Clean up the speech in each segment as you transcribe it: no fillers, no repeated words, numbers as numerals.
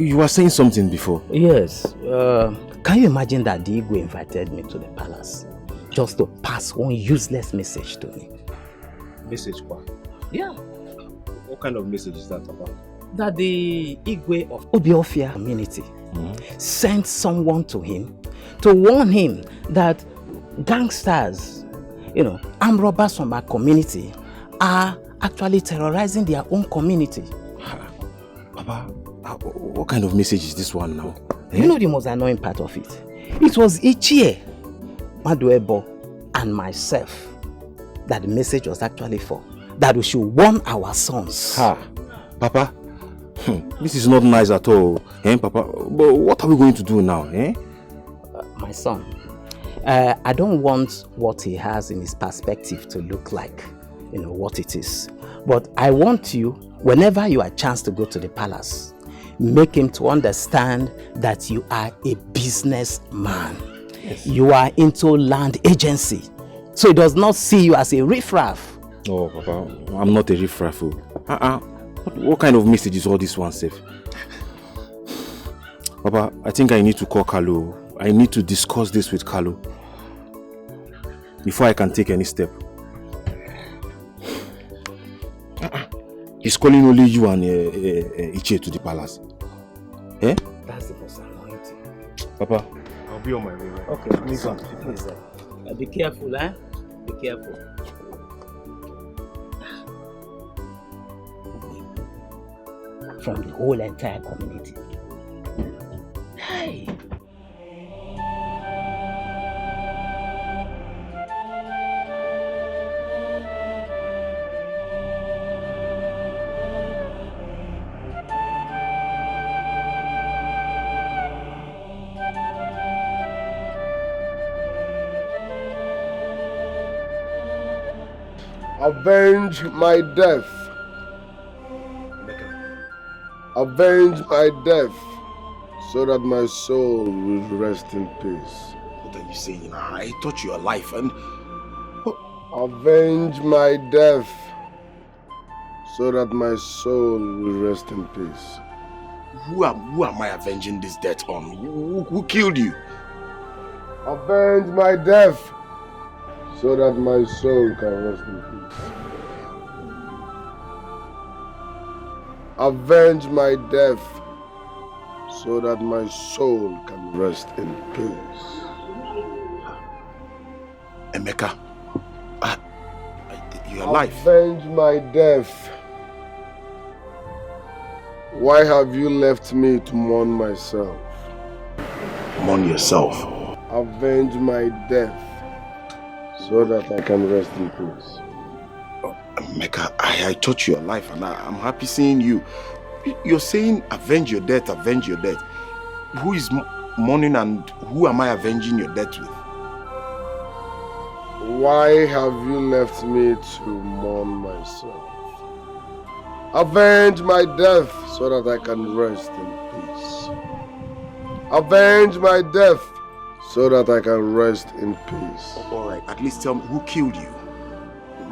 You were saying something before. Yes. Can you imagine that the Igwe invited me to the palace just to pass one useless message to me? Message, what? Yeah. What kind of message is that about? That the Igwe of Obiofia community sent someone to him to warn him that gangsters, armed robbers from our community are actually terrorizing their own community. Papa, what kind of message is this one now? You know the most annoying part of it? It was Ichie, Maduebo, and myself that the message was actually for. That we should warn our sons. Papa, this is not nice at all. Papa, but what are we going to do now? My son, I don't want what he has in his perspective to look like, what it is. But I want you, whenever you have a chance to go to the palace, make him to understand that you are a businessman. Yes. You are into land agency. So he does not see you as a riffraff. Oh, Papa, I'm not a riffraff. What kind of message is all this one, safe? Papa, I think I need to call Kalu. I need to discuss this with Kalu before I can take any step. He's calling only you and Iche to the palace. That's the most annoying thing. Papa, I'll be on my way. Right? Okay, please. Be careful, eh? Be careful. From the whole entire community. Hey! Avenge my death. Avenge my death, so that my soul will rest in peace. What are you saying? I thought you were alive and... Avenge my death, so that my soul will rest in peace. Who am I avenging this death on? Who killed you? Avenge my death, so that my soul can rest in peace. Avenge my death, so that my soul can rest in peace. Emeka, you're alive. Avenge my death. Why have you left me to mourn myself? Mourn yourself. Avenge my death, so that I can rest in peace. Emeka, I thought you were alive and I'm happy seeing you. You're saying avenge your death, avenge your death. Who is mourning and who am I avenging your death with? Why have you left me to mourn myself? Avenge my death so that I can rest in peace. Avenge my death so that I can rest in peace. Alright, at least tell me who killed you?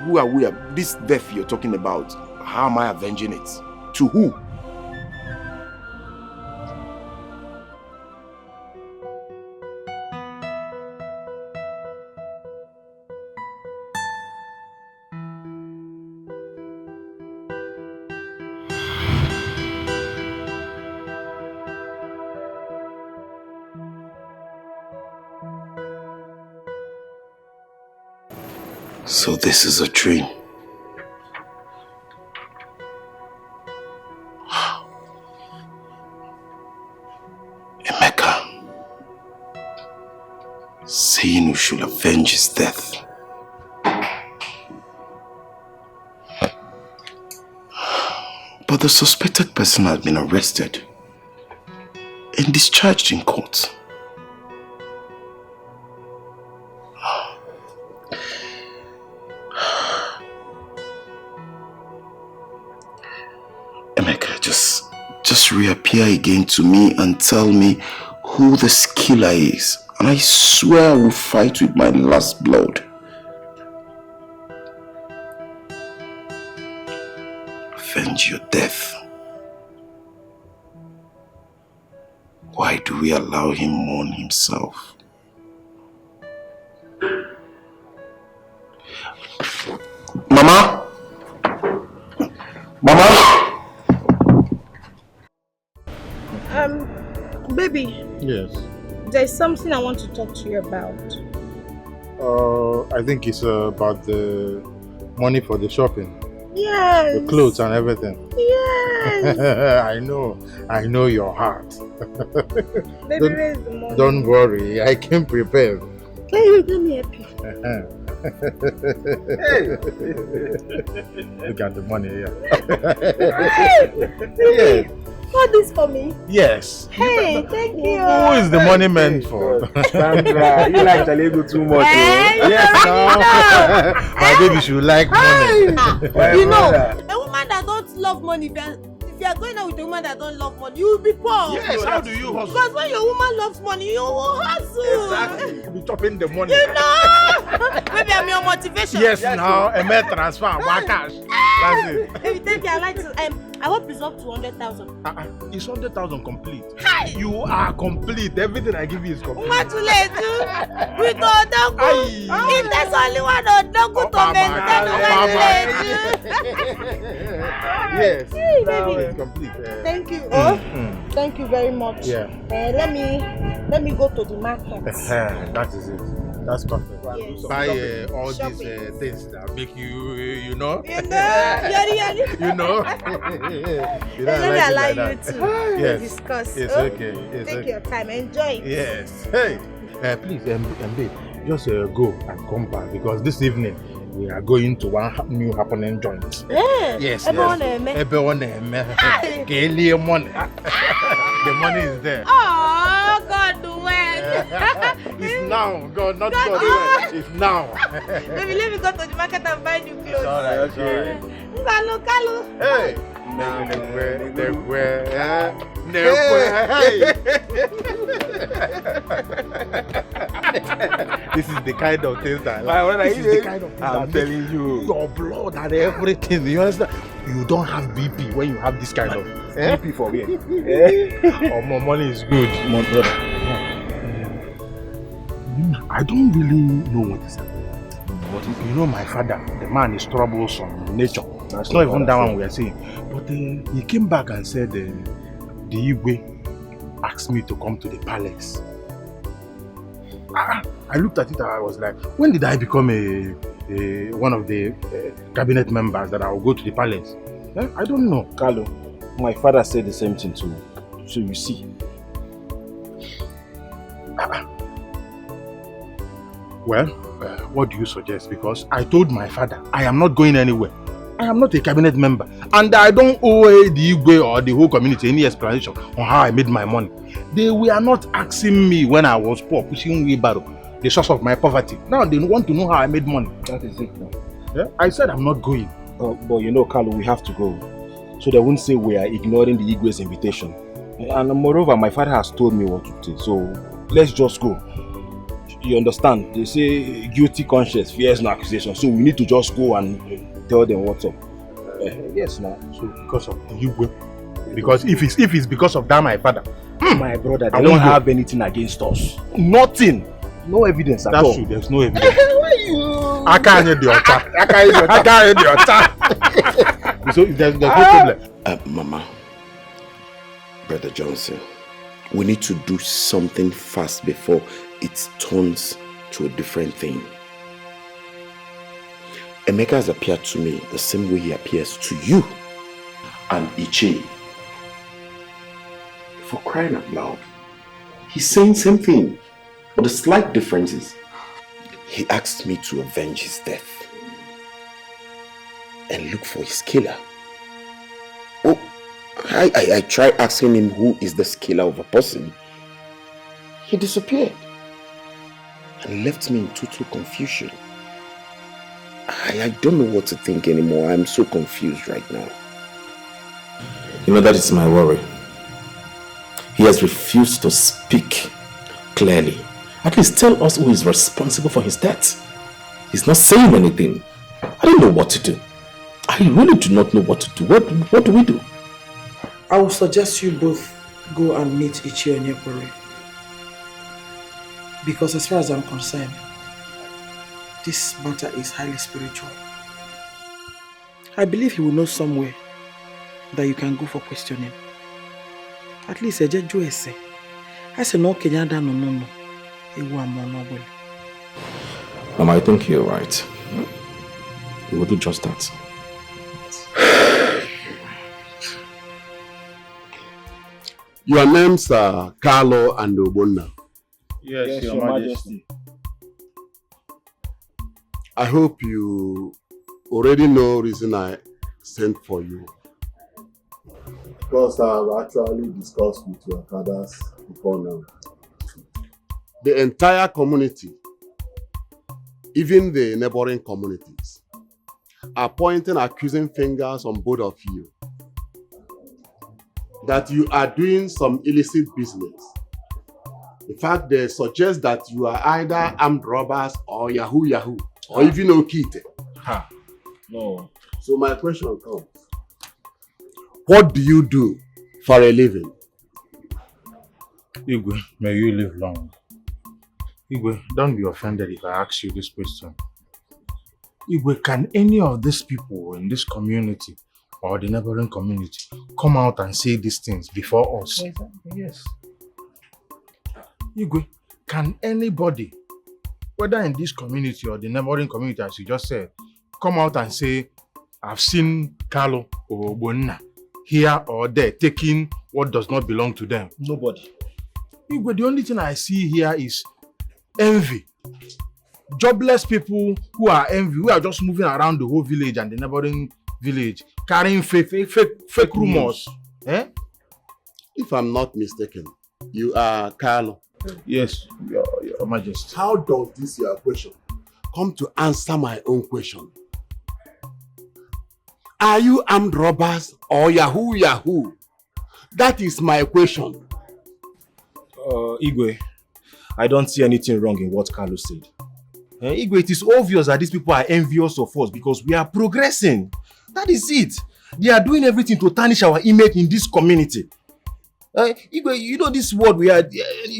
Who are we? This death you're talking about, how am I avenging it? To who? So this is a dream. Emeka, saying we should avenge his death. But the suspected person has been arrested and discharged in court. Just reappear again to me and tell me who this killer is, and I swear I will fight with my last blood. Avenge your death. Why do we allow him mourn himself? Mama? Mama? Baby. Yes. There's something I want to talk to you about. I think it's about the money for the shopping. Yes. The clothes and everything. Yes. I know your heart. Baby, where's the money? Don't worry, I came prepared. Can you let me help you? Look at the money here. Hey, got this for me? Yes. Hey, thank you. Who is the money meant for? Sandra, you like Talego too much. Yes, no. My baby should like money. You know, a woman that don't love money, if you are going out with a woman that don't love money, you will be poor. Yes, how do you hustle? Because when your woman loves money, you will hustle. Exactly. You'll be chopping the money. You know. Maybe I'm your motivation. Yes, now a mere transfer, one cash. That's it. Baby, thank you. I like to. I want preserve 200,000. It's 100,000 complete. Hi. You are complete. Everything I give you is complete. What too late, we go down. If there's only one Odogu to maintain, Yes. Hey, Now baby. it's complete. Thank you. Thank you very much. Yeah. Let me go to the market. That is it. That's perfect. Yes. Buy all Shopping. these things that make you know. You know, yari. You know. You know, Let me allow like you that. to Yes. discuss. It's Oh, okay. It's Take okay. your time. Enjoy it. Yes. Hey, please, babe, just go and come back because this evening we are going to one new happening joint. Yes. Everyone, Everyone, Kelly money. The money is there. Oh, God, when? It's now, God, not God. It's now. Baby, let me go to the market and buy new clothes. Alright, okay. Kalu. Hey. This is the kind of things that this is the kind of things I'm telling you. your blood and everything. You understand? You don't have BP when you have this kind of BP for me. Oh, more money is good. My brother. I don't really know what is happening. But you know, my father, the man is troublesome in nature. That's not even that one we are saying. But he came back and said the Igwe asked me to come to the palace. I looked at it and I was like, when did I become one of the cabinet members that I will go to the palace? I don't know. Carlo, my father said the same thing too. So you see. Well, what do you suggest? Because I told my father, I am not going anywhere. I am not a cabinet member. And I don't owe the Igwe or the whole community any explanation on how I made my money. They were not asking me when I was poor, pushing wheelbarrow, the source of my poverty. Now they want to know how I made money. That is it now. Yeah? I said I'm not going. But you know, Carlo, we have to go. So they won't say we are ignoring the Igwe's invitation. And moreover, my father has told me what to do. So let's just go. You understand? They say guilty conscience fears no accusation. So we need to just go and tell them what's up. Yes, now. So because of the Igwe. Because if it's because of that, my father. My brother, they I don't won't go. have anything against us. Nothing. No evidence at all. That's true. There's no evidence. Why you? I can't hear the altar. I can't hear the altar. So there's no problem. Mama, Brother Johnson, we need to do something fast before it turns to a different thing. Emeka has appeared to me the same way he appears to you. And Iche, for crying out loud, he's saying same thing, but the slight difference is he asked me to avenge his death and look for his killer. Oh, I tried asking him who is the killer of a person. He disappeared and left me in total confusion. I don't know what to think anymore. I'm so confused right now. You know, that is my worry. He has refused to speak clearly. At least tell us who is responsible for his death. He's not saying anything. I don't know what to do. I really do not know what to do. What do we do? I will suggest you both go and meet Ichi Onyekore. Because as far as I'm concerned, this matter is highly spiritual. I believe he will know somewhere that you can go for questioning. At least I say no Kenyada no. Mama, I think you're right. We will do just that. Your names are Carlo and Obonna. Yes, Your Majesty. I hope you already know the reason I sent for you. Because I've actually discussed with your fathers before now. The entire community, even the neighboring communities, are pointing accusing fingers on both of you. That you are doing some illicit business. In fact, they suggest that you are either armed robbers or Yahoo, or even Okite. No. So my question comes. What do you do for a living? Igwe, may you live long. Igwe, don't be offended if I ask you this question. Igwe, can any of these people in this community or the neighboring community come out and say these things before us? Yes. Igwe, can anybody, whether in this community or the neighboring community, as you just said, come out and say, I've seen Carlo or Obonna here or there taking what does not belong to them? Nobody. Igwe, the only thing I see here is envy. Jobless people who are envy, who are just moving around the whole village and the neighboring village, carrying fake rumors. Eh? If I'm not mistaken, you are Carlo. Yes, Your Majesty. How does this your question come to answer my own question? Are you armed robbers or Yahoo? That is my question. Igwe, I don't see anything wrong in what Carlo said. Igwe, it is obvious that these people are envious of us because we are progressing. That is it. They are doing everything to tarnish our image in this community. Igwe, you know this world we are,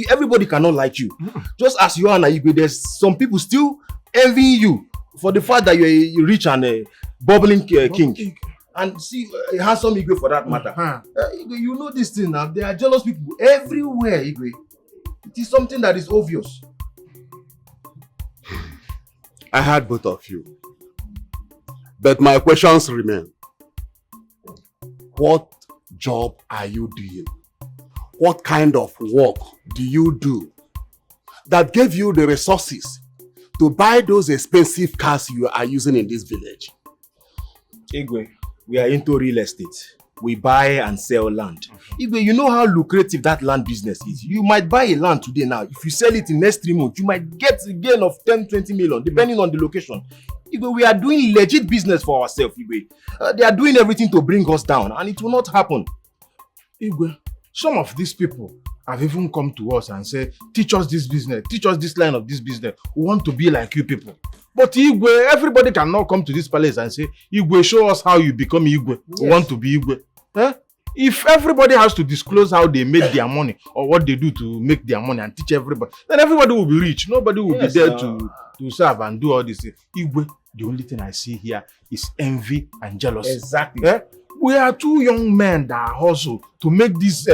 everybody cannot like you. Just as you are now, Igwe, there's some people still envying you for the fact that you're a rich and bubbling king. And see, handsome Igwe for that matter. Igwe, you know this thing now. There are jealous people everywhere, Igwe. It is something that is obvious. I heard both of you. But my questions remain. What job are you doing? What kind of work do you do that gave you the resources to buy those expensive cars you are using in this village? Igwe, we are into real estate. We buy and sell land. Igwe, you know how lucrative that land business is. You might buy a land today now. If you sell it in next 3 months, you might get a gain of 10-20 million, depending on the location. Igwe, we are doing legit business for ourselves, Igwe. They are doing everything to bring us down, and it will not happen. Igwe, some of these people have even come to us and said, teach us this business, teach us this line of this business. We want to be like you people. But Igwe, everybody cannot come to this palace and say, Igwe, show us how you become Igwe. Yes. We want to be Igwe. If everybody has to disclose how they made their money or what they do to make their money and teach everybody, then everybody will be rich. Nobody will be there to serve and do all this. Igwe, the only thing I see here is envy and jealousy. Exactly. We are two young men that hustle to make this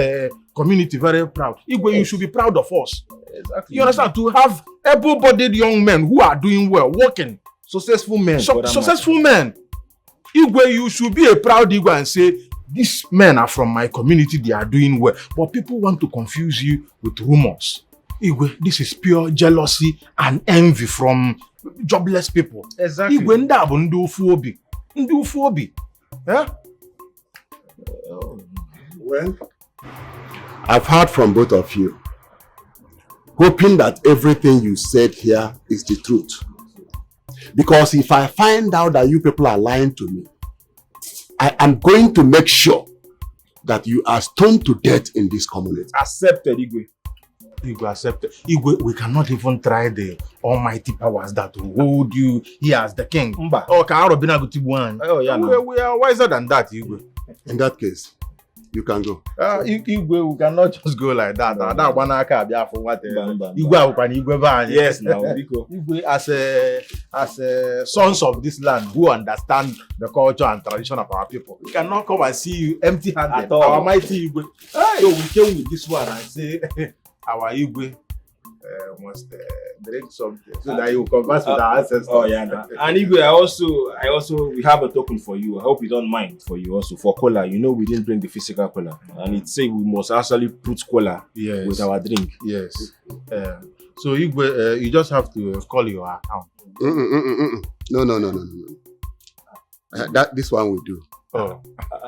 community very proud. Igwe, you should be proud of us. Exactly. You understand? To have able-bodied young men who are doing well, working. Successful men. Successful men. Igwe, you should be a proud Igwe and say, these men are from my community, they are doing well. But people want to confuse you with rumors. Igwe, this is pure jealousy and envy from jobless people. Exactly. Igwe, nda bụ ndị ofu obi. Ndị ofu obi. Well, I've heard from both of you, hoping that everything you said here is the truth. Because if I find out that you people are lying to me, I am going to make sure that you are stoned to death in this community. Accepted, Igwe. Igwe, accepted. Igwe, we cannot even try the almighty powers that will hold you here as the king. Mba. Oh, yeah, we are wiser than that, Igwe. In that case, You can go. Igwe, we cannot just go like that. That one I can't be for what. Yes, now. Igwe, as a sons of this land who understand the culture and tradition of our people, we cannot come and see you empty-handed. Our mighty Igwe. So we came with this one and say, our Igwe must drink something so that you will converse with our ancestors. Oh yeah, nah. And Igwe, I also, we have a token for you. I hope you don't mind for you also for cola. You know we didn't bring the physical cola, and it say we must actually put cola with our drink. Yes. So Igwe, you just have to call your account. No. This one will do. Oh,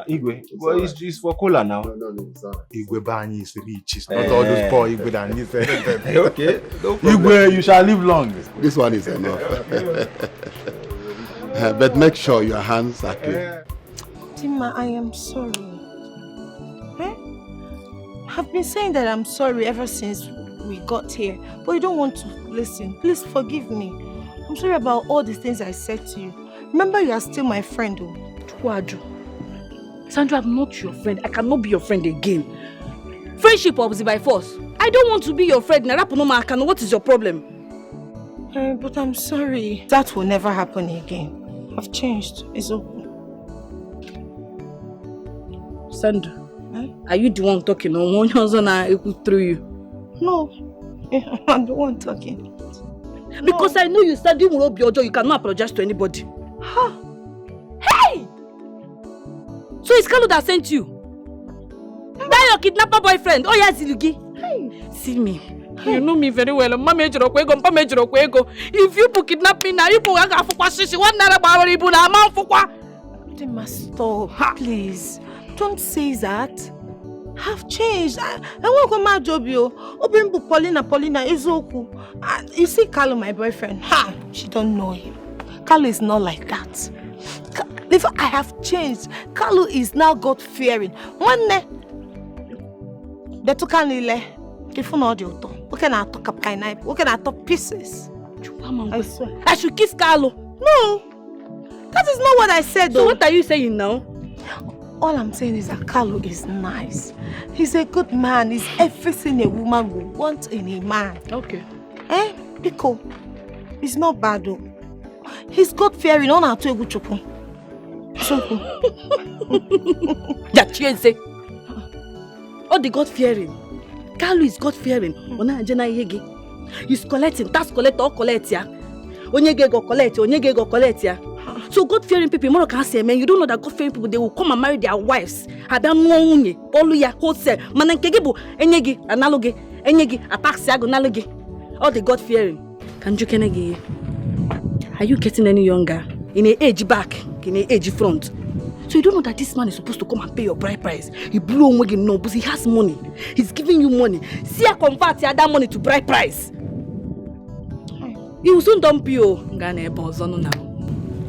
Igwe, well, it's for cola now. No, sorry. Igwe Bani is rich. It's not all those poor Igwe that need it. Okay, no problem. Igwe, you shall live long. This one is enough. But make sure your hands are clean. Tima, I am sorry. I've been saying that I'm sorry ever since we got here, but you don't want to listen. Please forgive me. I'm sorry about all the things I said to you. Remember, you are still my friend, though. Tuadu. Sandra, I'm not your friend. I cannot be your friend again. Friendship obviously by force. I don't want to be your friend. What is your problem? But I'm sorry. That will never happen again. I've changed. It's okay. Sandra, are you the one talking or one person through you? No, I'm the one talking. Because I know you said you will be your job. You cannot apologize to anybody. Huh? Hey! So it's Kalu that sent you? That your kidnapper boyfriend? Oh yes, Zilugi. Hey. See me. Hey. You know me very well. If you kidnap me now, you They must stop, please. Don't say that. I've changed. I won't go my job, yo. Open book Paulina is okay. You see Kalu, my boyfriend. She don't know him. Kalu is not like that. If I have changed, Kalu is now God-fearing. One day, they took a nile. If you know the auto, we can talk a pineapple. We can talk pieces. I swear. I should kiss Kalu. No, that is not what I said. So what are you saying now? All I'm saying is that Kalu is nice. He's a good man. He's everything a woman would want in a man. Okay. Because he's not bad though. He's God-fearing. On our two so that you say. Oh, the God-fearing. Kalu is God-fearing. He's collecting. Tax collect or collect ya. Onyege go collect ya. So God-fearing people, more can say, man, you don't know that God-fearing people, they will come and marry their wives. Adamunye, Oluya, Kose, Manankegibu, Enyegi, Analogi, Enyegi, Apaxiago, Analogi. All the God-fearing. Can you kenegi? Are you getting any younger? In an age back, in an age front. So you don't know that this man is supposed to come and pay your bride price. He blew on again, no, but he has money. He's giving you money. See, I convert that money to bride price. He will soon dump you.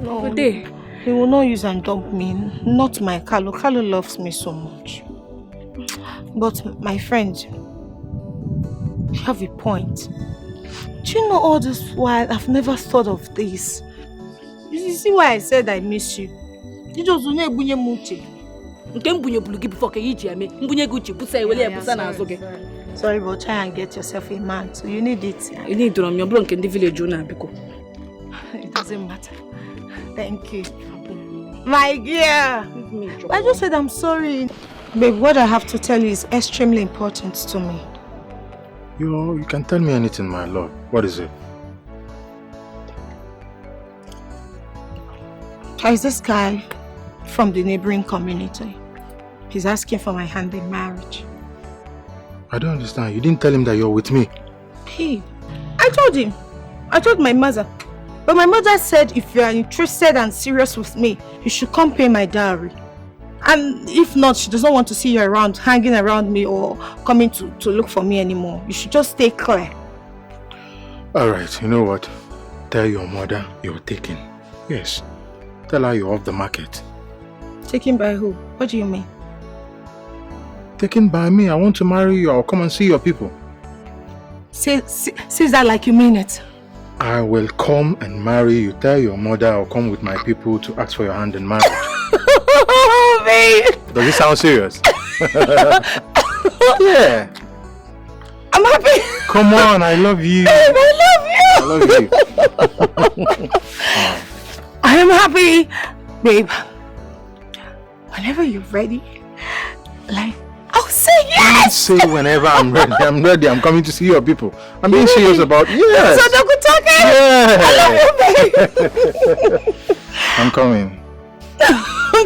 No, he will not use and dump me. Not my Kalu. Kalu loves me so much. But my friend, you have a point. Do you know all this while I've never thought of this? You see why I said I miss you? You just don't know bunye muche. Sorry, but try and get yourself a man. So you need it. You need to your bronk in the village because it doesn't matter. Thank you. My dear. I just said I'm sorry. Babe, what I have to tell you is extremely important to me. You can tell me anything, my lord. What is it? There is this guy from the neighboring community. He's asking for my hand in marriage. I don't understand. You didn't tell him that you're with me. Hey, I told him. I told my mother. But my mother said if you are interested and serious with me, you should come pay my dowry. And if not, she doesn't want to see you around, hanging around me or coming to look for me anymore. You should just stay clear. Alright, you know what? Tell your mother you're taken. Yes. Tell her you're off the market. Taken by who? What do you mean? Taken by me. I want to marry you. I'll come and see your people. Say that like you mean it. I will come and marry you. Tell your mother I'll come with my people to ask for your hand in marriage. Oh, babe. Does it sound serious? Yeah. I'm happy. Come on, I love you. Babe, I love you. I love you. I am happy. Babe, whenever you're ready, like, I'll say yes. Say whenever I'm ready. I'm ready. I'm coming to see your people. I'm being serious about yes. So don't talk. Yeah. I love you, babe. I'm coming.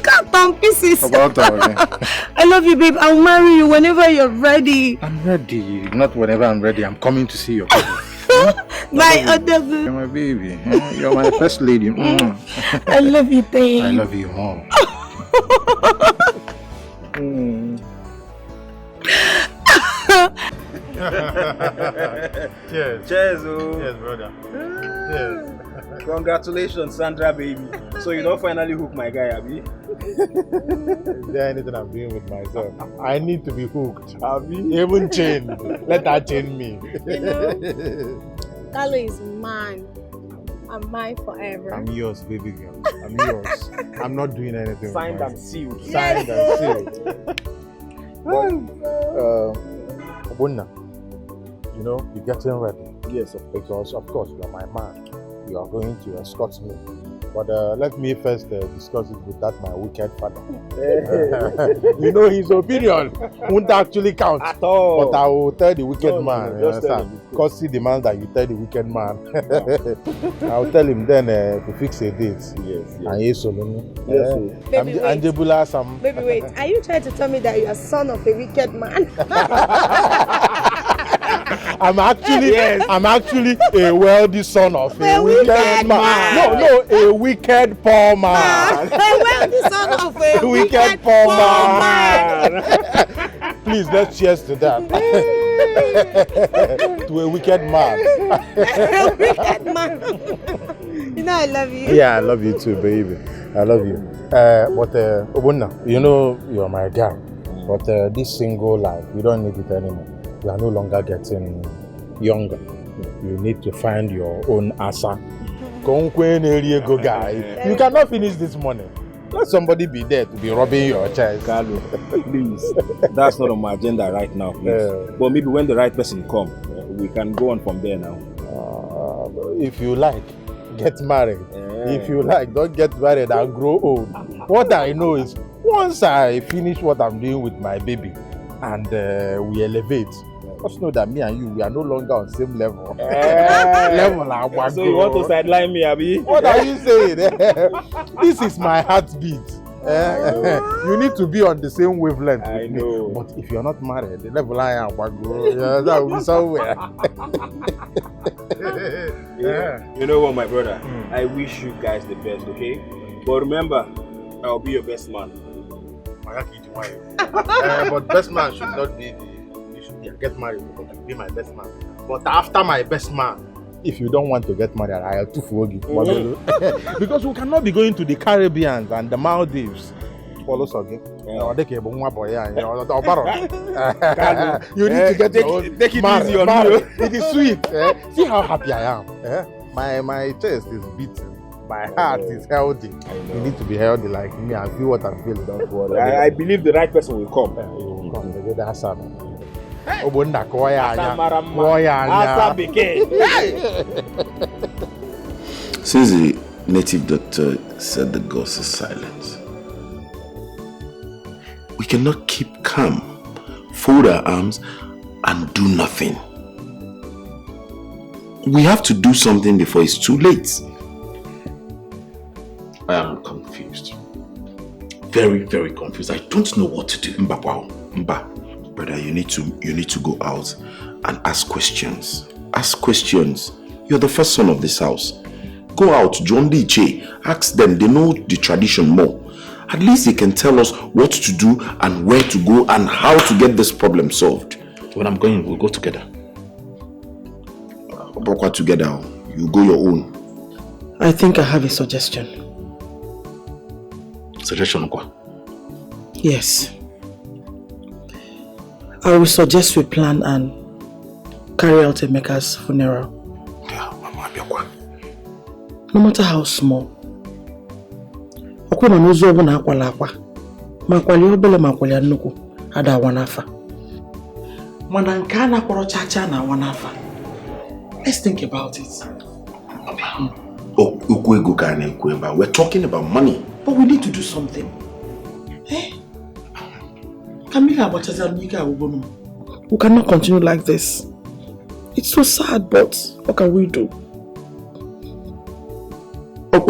Cut down pieces. About that. I love you, babe. I'll marry you whenever you're ready. I'm ready. Not whenever I'm ready. I'm coming to see your people. My other babe. You're my baby. You're my first lady. I love you, babe. I love you more. Cheers. Cheers, oh. Cheers, brother. Cheers. Congratulations, Sandra, baby. So you don't finally hook my guy, Abby? Is there anything I'm doing with myself? I need to be hooked. Abby? Even chained. Let her chain me. You know, Carlo is mine. I'm mine forever. I'm yours, baby girl. I'm yours. I'm not doing anything. Signed and sealed. Signed and sealed. Obunna, you know, you're getting ready. Yes, because of course you're my man. You are going to escort me. But let me first discuss it with that my wicked father. You know, his opinion won't actually count at all. But I will tell the wicked man. No, because see the man that you tell the wicked man. I will tell him then to fix a date. Yes. And yes, Baby, wait. Baby, wait. Are you trying to tell me that you are son of a wicked man? I'm actually a wealthy son of a wicked man. No, a wicked poor man. A wealthy son of a wicked poor man. Please, let's cheers to that. To a wicked man. A wicked man. You know I love you. Yeah, I love you too, baby. I love you. But Obunna, you know you're my guy. But this single life, you don't need it anymore. You are no longer getting younger. You need to find your own asa. Guy. You cannot finish this morning. Let somebody be there to be rubbing your chest. Carlo, please. That's not on my agenda right now, please. But maybe when the right person comes, we can go on from there now. If you like, get married. If you like, don't get married and grow old. What I know is, once I finish what I'm doing with my baby and we elevate, just know that me and you, we are no longer on the same level. So you want to sideline me, Abi? What are you saying? This is my heartbeat. You need to be on the same wavelength with me. But if you're not married, the level I am, that will be somewhere. You know what, my brother? I wish you guys the best, okay? But remember, I'll be your best man. But best man should not be get married because you be my best man. But after my best man, if you don't want to get married, I have to forgive. Because we cannot be going to the Caribbean and the Maldives. Follow again. You need to get take it easy on you. It is sweet. See how happy I am. My chest is beating. My heart is healthy. You need to be healthy like me and feel what I'm feeling. Don't worry. I believe the right person will come. He will come. That's Since the native doctor said the ghost is silent, we cannot keep calm, fold our arms, and do nothing. We have to do something before it's too late. I am confused. Very, very confused. I don't know what to do. Mba, brother, you need to go out and ask questions. Ask questions. You're the first son of this house. Go out, John D. Che. Ask them. They know the tradition more. At least they can tell us what to do and where to go and how to get this problem solved. When I'm going, we'll go together. Together. You go your own. I think I have a suggestion. Suggestion quoi? Yes. I will suggest we plan and carry out Emeka's funeral. No matter how small. ada wanafa. Mana nke a na-akpọrọ chacha na wanafa. Let's think about it. We're talking about money. But we need to do something. We cannot continue like this. It's so sad, but what can we do? We are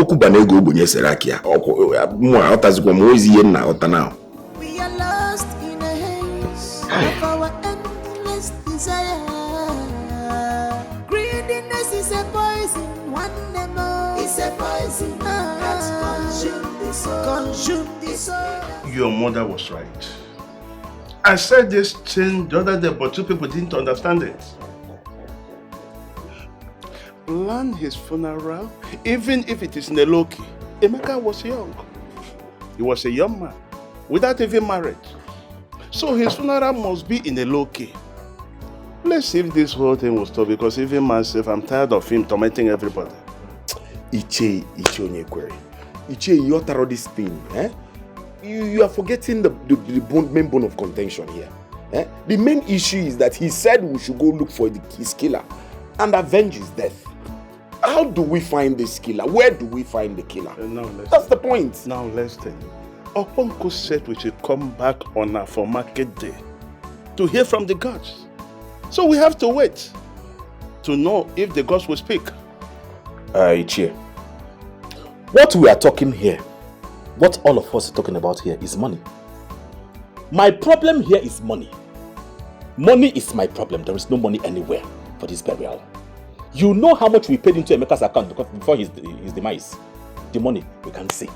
lost in a haze of our endless desire. Greediness is a poison, one more. It's a poison that consumes the soul. Your mother was right. I said this thing the other day, but two people didn't understand it. Plan his funeral, even if it is in a low-key. Emeka was young. He was a young man, without even married. So his funeral must be in a low-key. Let's see if this whole thing will stop, because even myself, I'm tired of him tormenting everybody. Iche Onyekwere. Iche, you utter this thing, eh? You are forgetting the main bone of contention here. Eh? The main issue is that he said we should go look for his killer and avenge his death. How do we find this killer? Where do we find the killer? That's the point. Now listen. Oponko said we should come back on our for market day to hear from the gods. So we have to wait to know if the gods will speak. Ichie, what we are talking here, what all of us are talking about here is money. My problem here is money. Money is my problem. There is no money anywhere for this burial. You know how much we paid into Emeka's account before his demise. The money we can't see.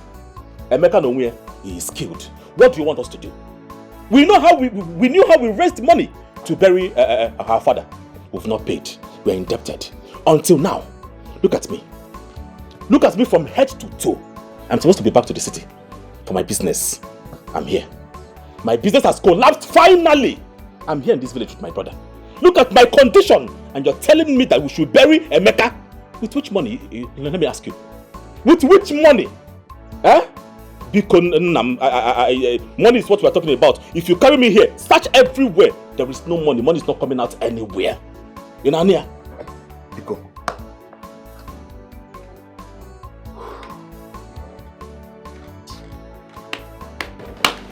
Emeka nowhere, he is killed. What do you want us to do? We know how we knew how we raised money to bury our father. We've not paid. We're indebted. Until now. Look at me. Look at me from head to toe. I'm supposed to be back to the city for my business. I'm here. My business has collapsed finally. I'm here in this village with my brother. Look at my condition, and you're telling me that we should bury Emeka. With which money? Let me ask you. With which money? Eh? Because money is what we're talking about. If you carry me here, search everywhere. There is no money. Money is not coming out anywhere. You know, Ania? Biko.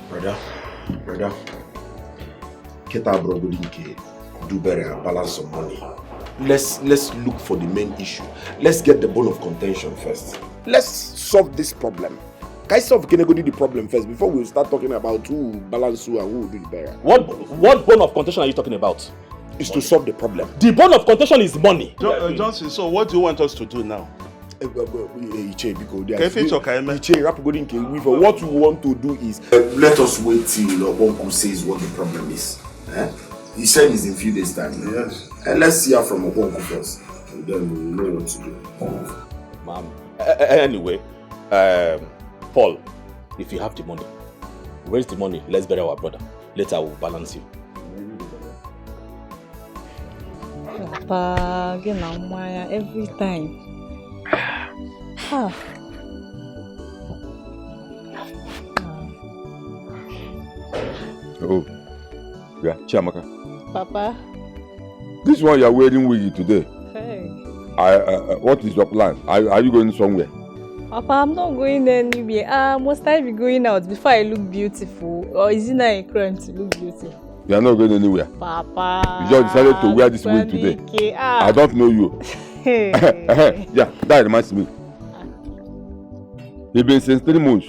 Brother. Keta Brogodinke. Do better, balance some money. Let's look for the main issue. Let's get the bone of contention first. Let's solve this problem. Can I solve the problem first before we start talking about who balance who and who will do the better? What bone of contention are you talking about? Is to solve the problem. The bone of contention is money. Johnson, so what do you want us to do now? What we want to do is let us wait till Obonku says what the problem is. He said it's in few days time. Yes. And let's hear from Obonku first. And then we know what to do. Ma'am. Anyway, Paul, if you have the money, where's the money? Let's bury our brother. Later I will balance you. Papa, get now Maya every time. Oh, yeah, Chiamaka. Papa. This one you are wearing with you today. Hey. What is your plan? Are you going somewhere? Papa, I'm not going anywhere. Must I be going out before I look beautiful? Or is it not a crime to look beautiful? You are not going anywhere. Papa. You just decided to wear this wig today. I don't know you. Yeah, that reminds me. It's been since 3 months.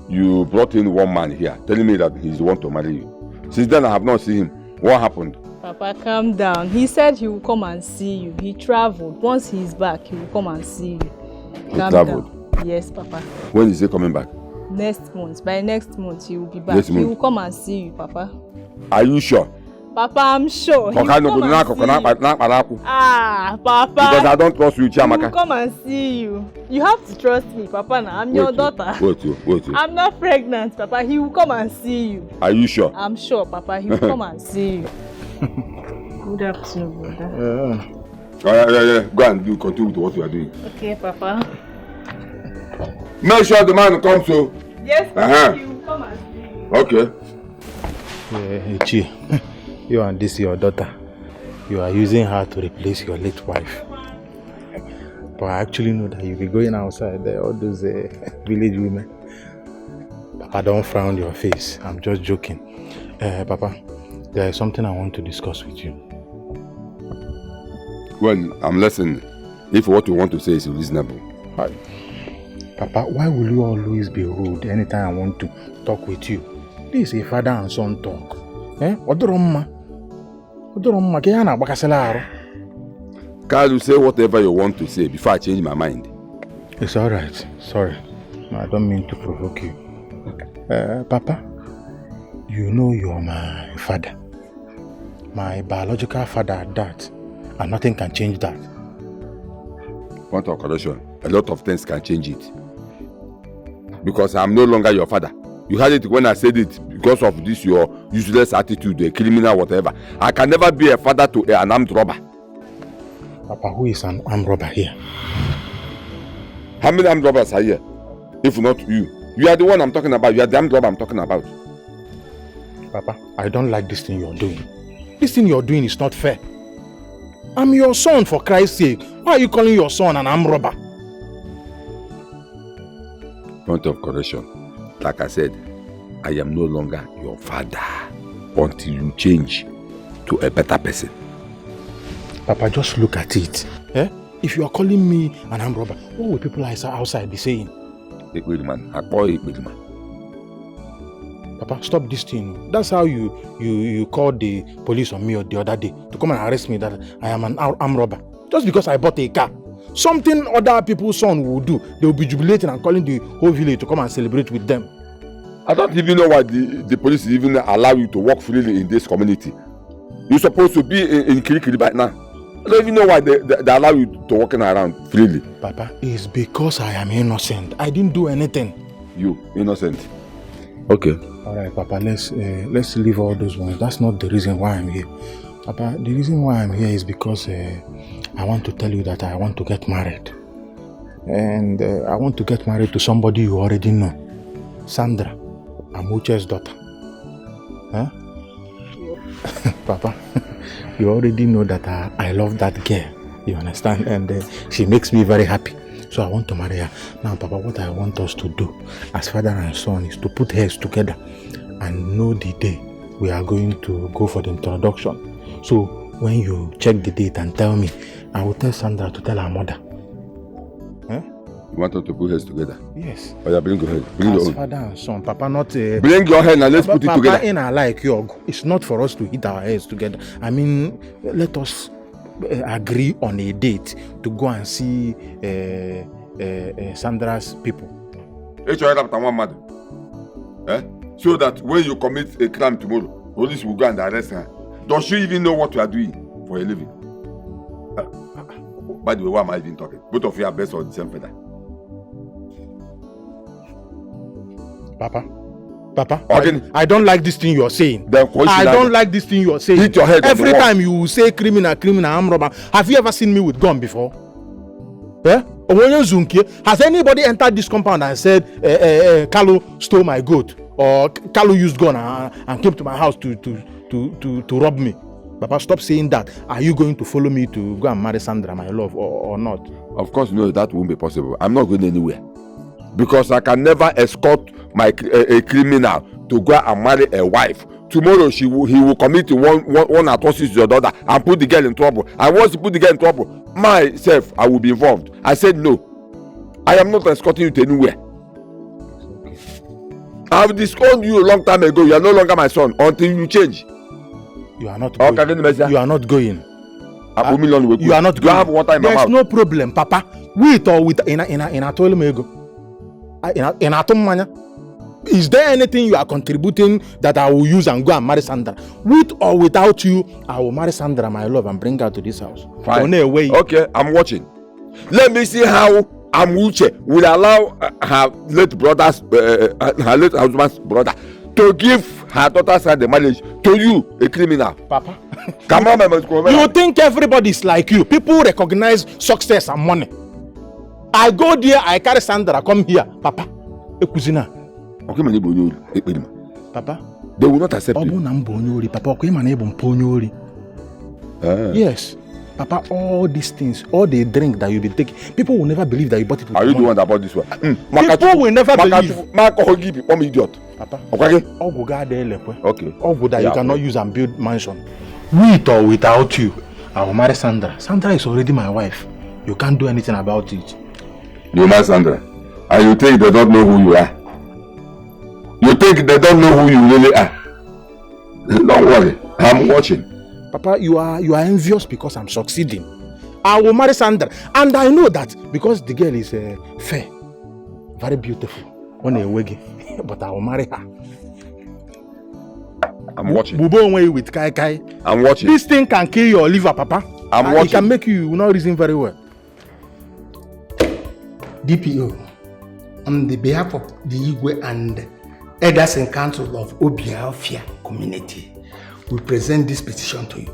You brought in one man here, telling me that he's the one to marry you. Since then, I have not seen him. What happened? Papa, calm down. He said he will come and see you. He traveled. Once he's back, he will come and see you. He traveled? Down. Yes, Papa. When is he coming back? Next month. By next month, he will be back. Next month? He will come and see you, Papa. Are you sure? Papa, I'm sure. He will come and see you. Papa. Because I don't trust you, Chiamaka. He will come and see you. You have to trust me, Papa. Now I'm your daughter. Wait. I'm not pregnant, Papa. He will come and see you. Are you sure? I'm sure, Papa. He will come and see you. Good afternoon, brother. Yeah. Go and continue with what you are doing. Okay, Papa. Make sure the man comes so. Yes, Papa. He will come and see you. Okay. Chi, you and this your daughter, you are using her to replace your late wife. But I actually know that you'll be going outside there, all those village women. Papa, don't frown your face. I'm just joking. Papa, there is something I want to discuss with you. Well, I'm listening. If what you want to say is reasonable. Papa, why will you always be rude anytime I want to talk with you? This is a father and son talk. Carl, you say whatever you want to say before I change my mind. It's alright. Sorry. I don't mean to provoke you. Papa, you know you're my father. My biological father at that. And nothing can change that. Point of correction. A lot of things can change it. Because I'm no longer your father. You heard it when I said it because of this your useless attitude, a criminal, whatever. I can never be a father to an armed robber. Papa, who is an armed robber here? How many armed robbers are here? If not you. You are the one I'm talking about. You are the armed robber I'm talking about. Papa, I don't like this thing you're doing. This thing you're doing is not fair. I'm your son, for Christ's sake. Why are you calling your son an armed robber? Point of correction. Like I said, I am no longer your father until you change to a better person. Papa, just look at it. If you are calling me an armed robber, what will people outside be saying? Papa, stop this thing. That's how you called the police on me the other day to come and arrest me that I am an armed robber. Just because I bought a car. Something other people's son will do. They will be jubilating and calling the whole village to come and celebrate with them. I don't even know why the police even allow you to walk freely in this community. You're supposed to be in Kirikiri right now. I don't even know why they allow you to walk around freely. Papa, it's because I am innocent. I didn't do anything. You, innocent. Okay. Alright, Papa, let's leave all those ones. That's not the reason why I'm here. Papa, the reason why I'm here is because I want to tell you that I want to get married. And I want to get married to somebody you already know. Sandra, Amuche's daughter. Huh? Papa, you already know that I love that girl. You understand? And she makes me very happy. So I want to marry her. Now, Papa, what I want us to do as father and son is to put heads together and know the day we are going to go for the introduction. So when you check the date and tell me, I will tell Sandra to tell her mother. You want us to put heads together? Yes. Oh yeah, bring your head. Bring your own. Father and son, Papa, not... bring your head and let's put it together. Papa, in our like Yog, it's not for us to hit our heads together. I mean, let us agree on a date to go and see Sandra's people. So that when you commit a crime tomorrow, police will go and arrest her. Does she even know what you are doing for a living? By the way, why am I even talking? Both of you are best on the same feather. Papa, I don't like this thing you are saying. I don't like this thing you are saying. Hit your head every time you say criminal, armed robber. Have you ever seen me with gun before? Has anybody entered this compound and said, Kalu stole my goat? Or Kalu used gun and came to my house to rob me? Papa, stop saying that. Are you going to follow me to go and marry Sandra, my love, or not? Of course, no, that won't be possible. I'm not going anywhere. Because I can never escort a criminal to go and marry a wife. Tomorrow he will commit one atrocity to your daughter and put the girl in trouble. And once he put the girl in trouble, myself, I will be involved. I said no. I am not escorting you to anywhere. Okay. I have disowned you a long time ago. You are no longer my son until you change. You are not going. You are not going. You are not going. You have water in my mouth. There's no problem, Papa. With or with in a toilet mego. In Atomania. Is there anything you are contributing that I will use and go and marry Sandra? With or without you, I will marry Sandra, my love, and bring her to this house. Fine. Okay, I'm watching. Let me see how Amuche will allow her late husband's brother to give her daughter's hand the marriage to you, a criminal. Papa. Come on, you think everybody is like you? People recognize success and money. I go there, I carry Sandra, come here, Papa. Okay, Papa, They will not accept it. Papa, yes. Papa, all these things, all the drink that you've been taking, people will never believe that you bought it with Are you money. the one that bought this one? People will never believe. I'm idiot. Papa, okay. All that you cannot use and build mansion. With or without you, I will marry Sandra. Sandra is already my wife. You can't do anything about it. You marry Sandra, and you think they don't know who you are? You think they don't know who you really are? Don't worry, I'm watching. Papa, you are envious because I'm succeeding. I will marry Sandra, and I know that because the girl is fair, very beautiful, on a wiggy, but I will marry her. I'm watching. Bubo with Kai Kai. I'm watching. This thing can kill your liver, Papa. I'm watching. It can make you not reason very well. DPO, on the behalf of the Igwe and Elders and Council of Obiafia community, we present this petition to you.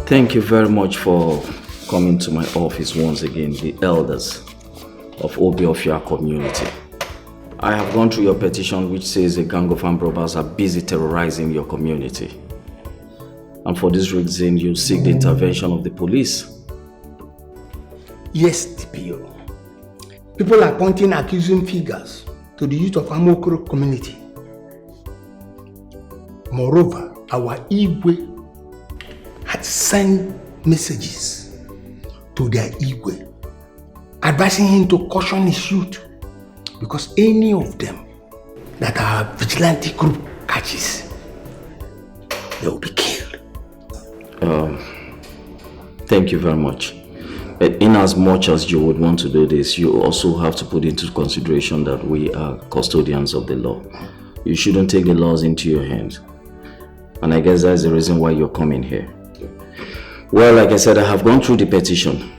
Thank you very much for coming to my office once again, the elders of Obiofia community. I have gone through your petition which says a gang of armed robbers are busy terrorizing your community. And for this reason, you seek the intervention of the police. Yes, DPO. People are pointing accusing fingers to the youth of Amokoro community. Moreover, our Igwe had sent messages to their Igwe advising him to caution his youth because any of them that our vigilante group catches, they will be killed. Thank you very much. In as much as you would want to do this, you also have to put into consideration that we are custodians of the law. You shouldn't take the laws into your hands. And I guess that's the reason why you're coming here. Well, like I said, I have gone through the petition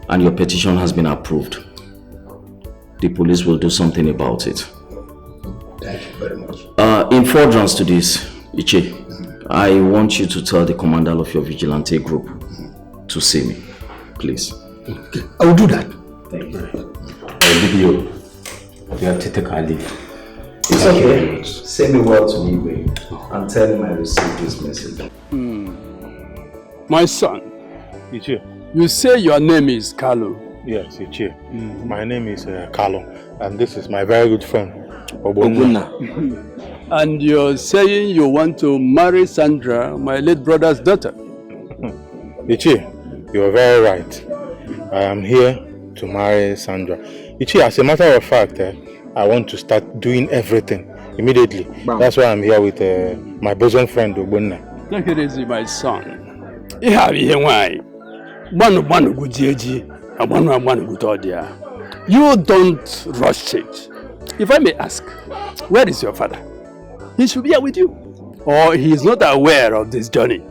and your petition has been approved. The police will do something about it. Thank you very much. In furtherance to this, Iche, I want you to tell the commander of your vigilante group to see me, please. Okay, I will do that. Thank you. DPO, you have to take our leave. It's okay. Say me well to me, and tell him I received this message. My son, Ichie. You say your name is Carlo. Yes, Ichie. My name is Carlo, and this is my very good friend, Obunna. And you're saying you want to marry Sandra, my late brother's daughter. Ichie, you're very right. I am here to marry Sandra. Ichie, as a matter of fact, I want to start doing everything immediately. Bam. That's why I'm here with my bosom friend, Obunna. Take it easy, my son. You have here why? You don't rush it. If I may ask, where is your father? He should be here with you. Or he is not aware of this journey.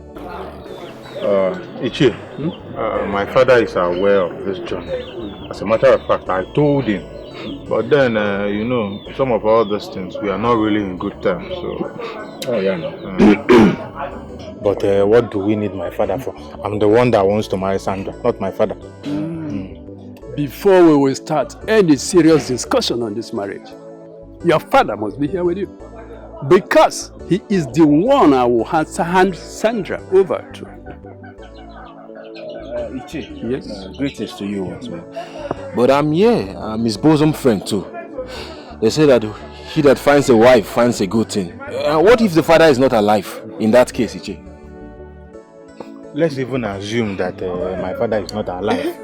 Ichie, my father is aware of this journey. As a matter of fact, I told him. But then, you know, some of all these things, we are not really in good terms. So, but what do we need my father for? I'm the one that wants to marry Sandra, not my father. Before we will start any serious discussion on this marriage, your father must be here with you. Because he is the one I will hand Sandra over to. Ichi, yes. Greetings to you once more. But I'm here. I'm his bosom friend too. They say that he that finds a wife finds a good thing. What if the father is not alive? In that case, Ichi. Let's even assume that my father is not alive.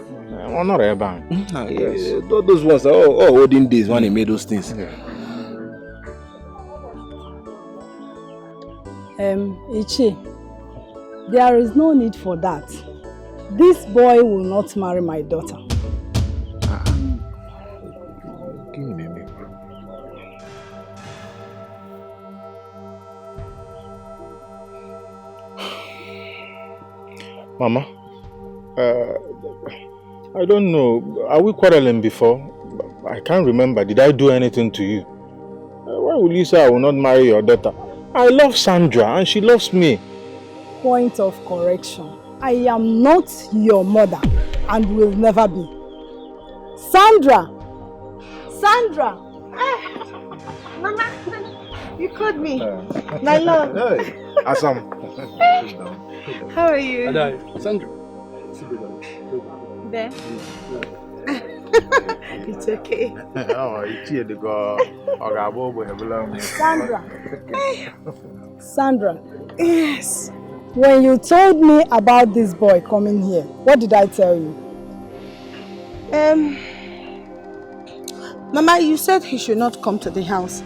Yes. Those ones are all olden days when he made those things. Yeah. Ichi, there is no need for that. This boy will not marry my daughter. Give me a minute. Mama, I don't know. Are we quarreling before? I can't remember. Did I do anything to you? Why will you say I will not marry your daughter? I love Sandra and she loves me. Point of correction. I am not your mother and will never be. Sandra! Sandra! Mama, you called me. My love. Hey, Assam. How are you? Sandra. There. It's okay. Sandra. Sandra. Yes. When you told me about this boy coming here, what did I tell you? Mama, you said he should not come to the house.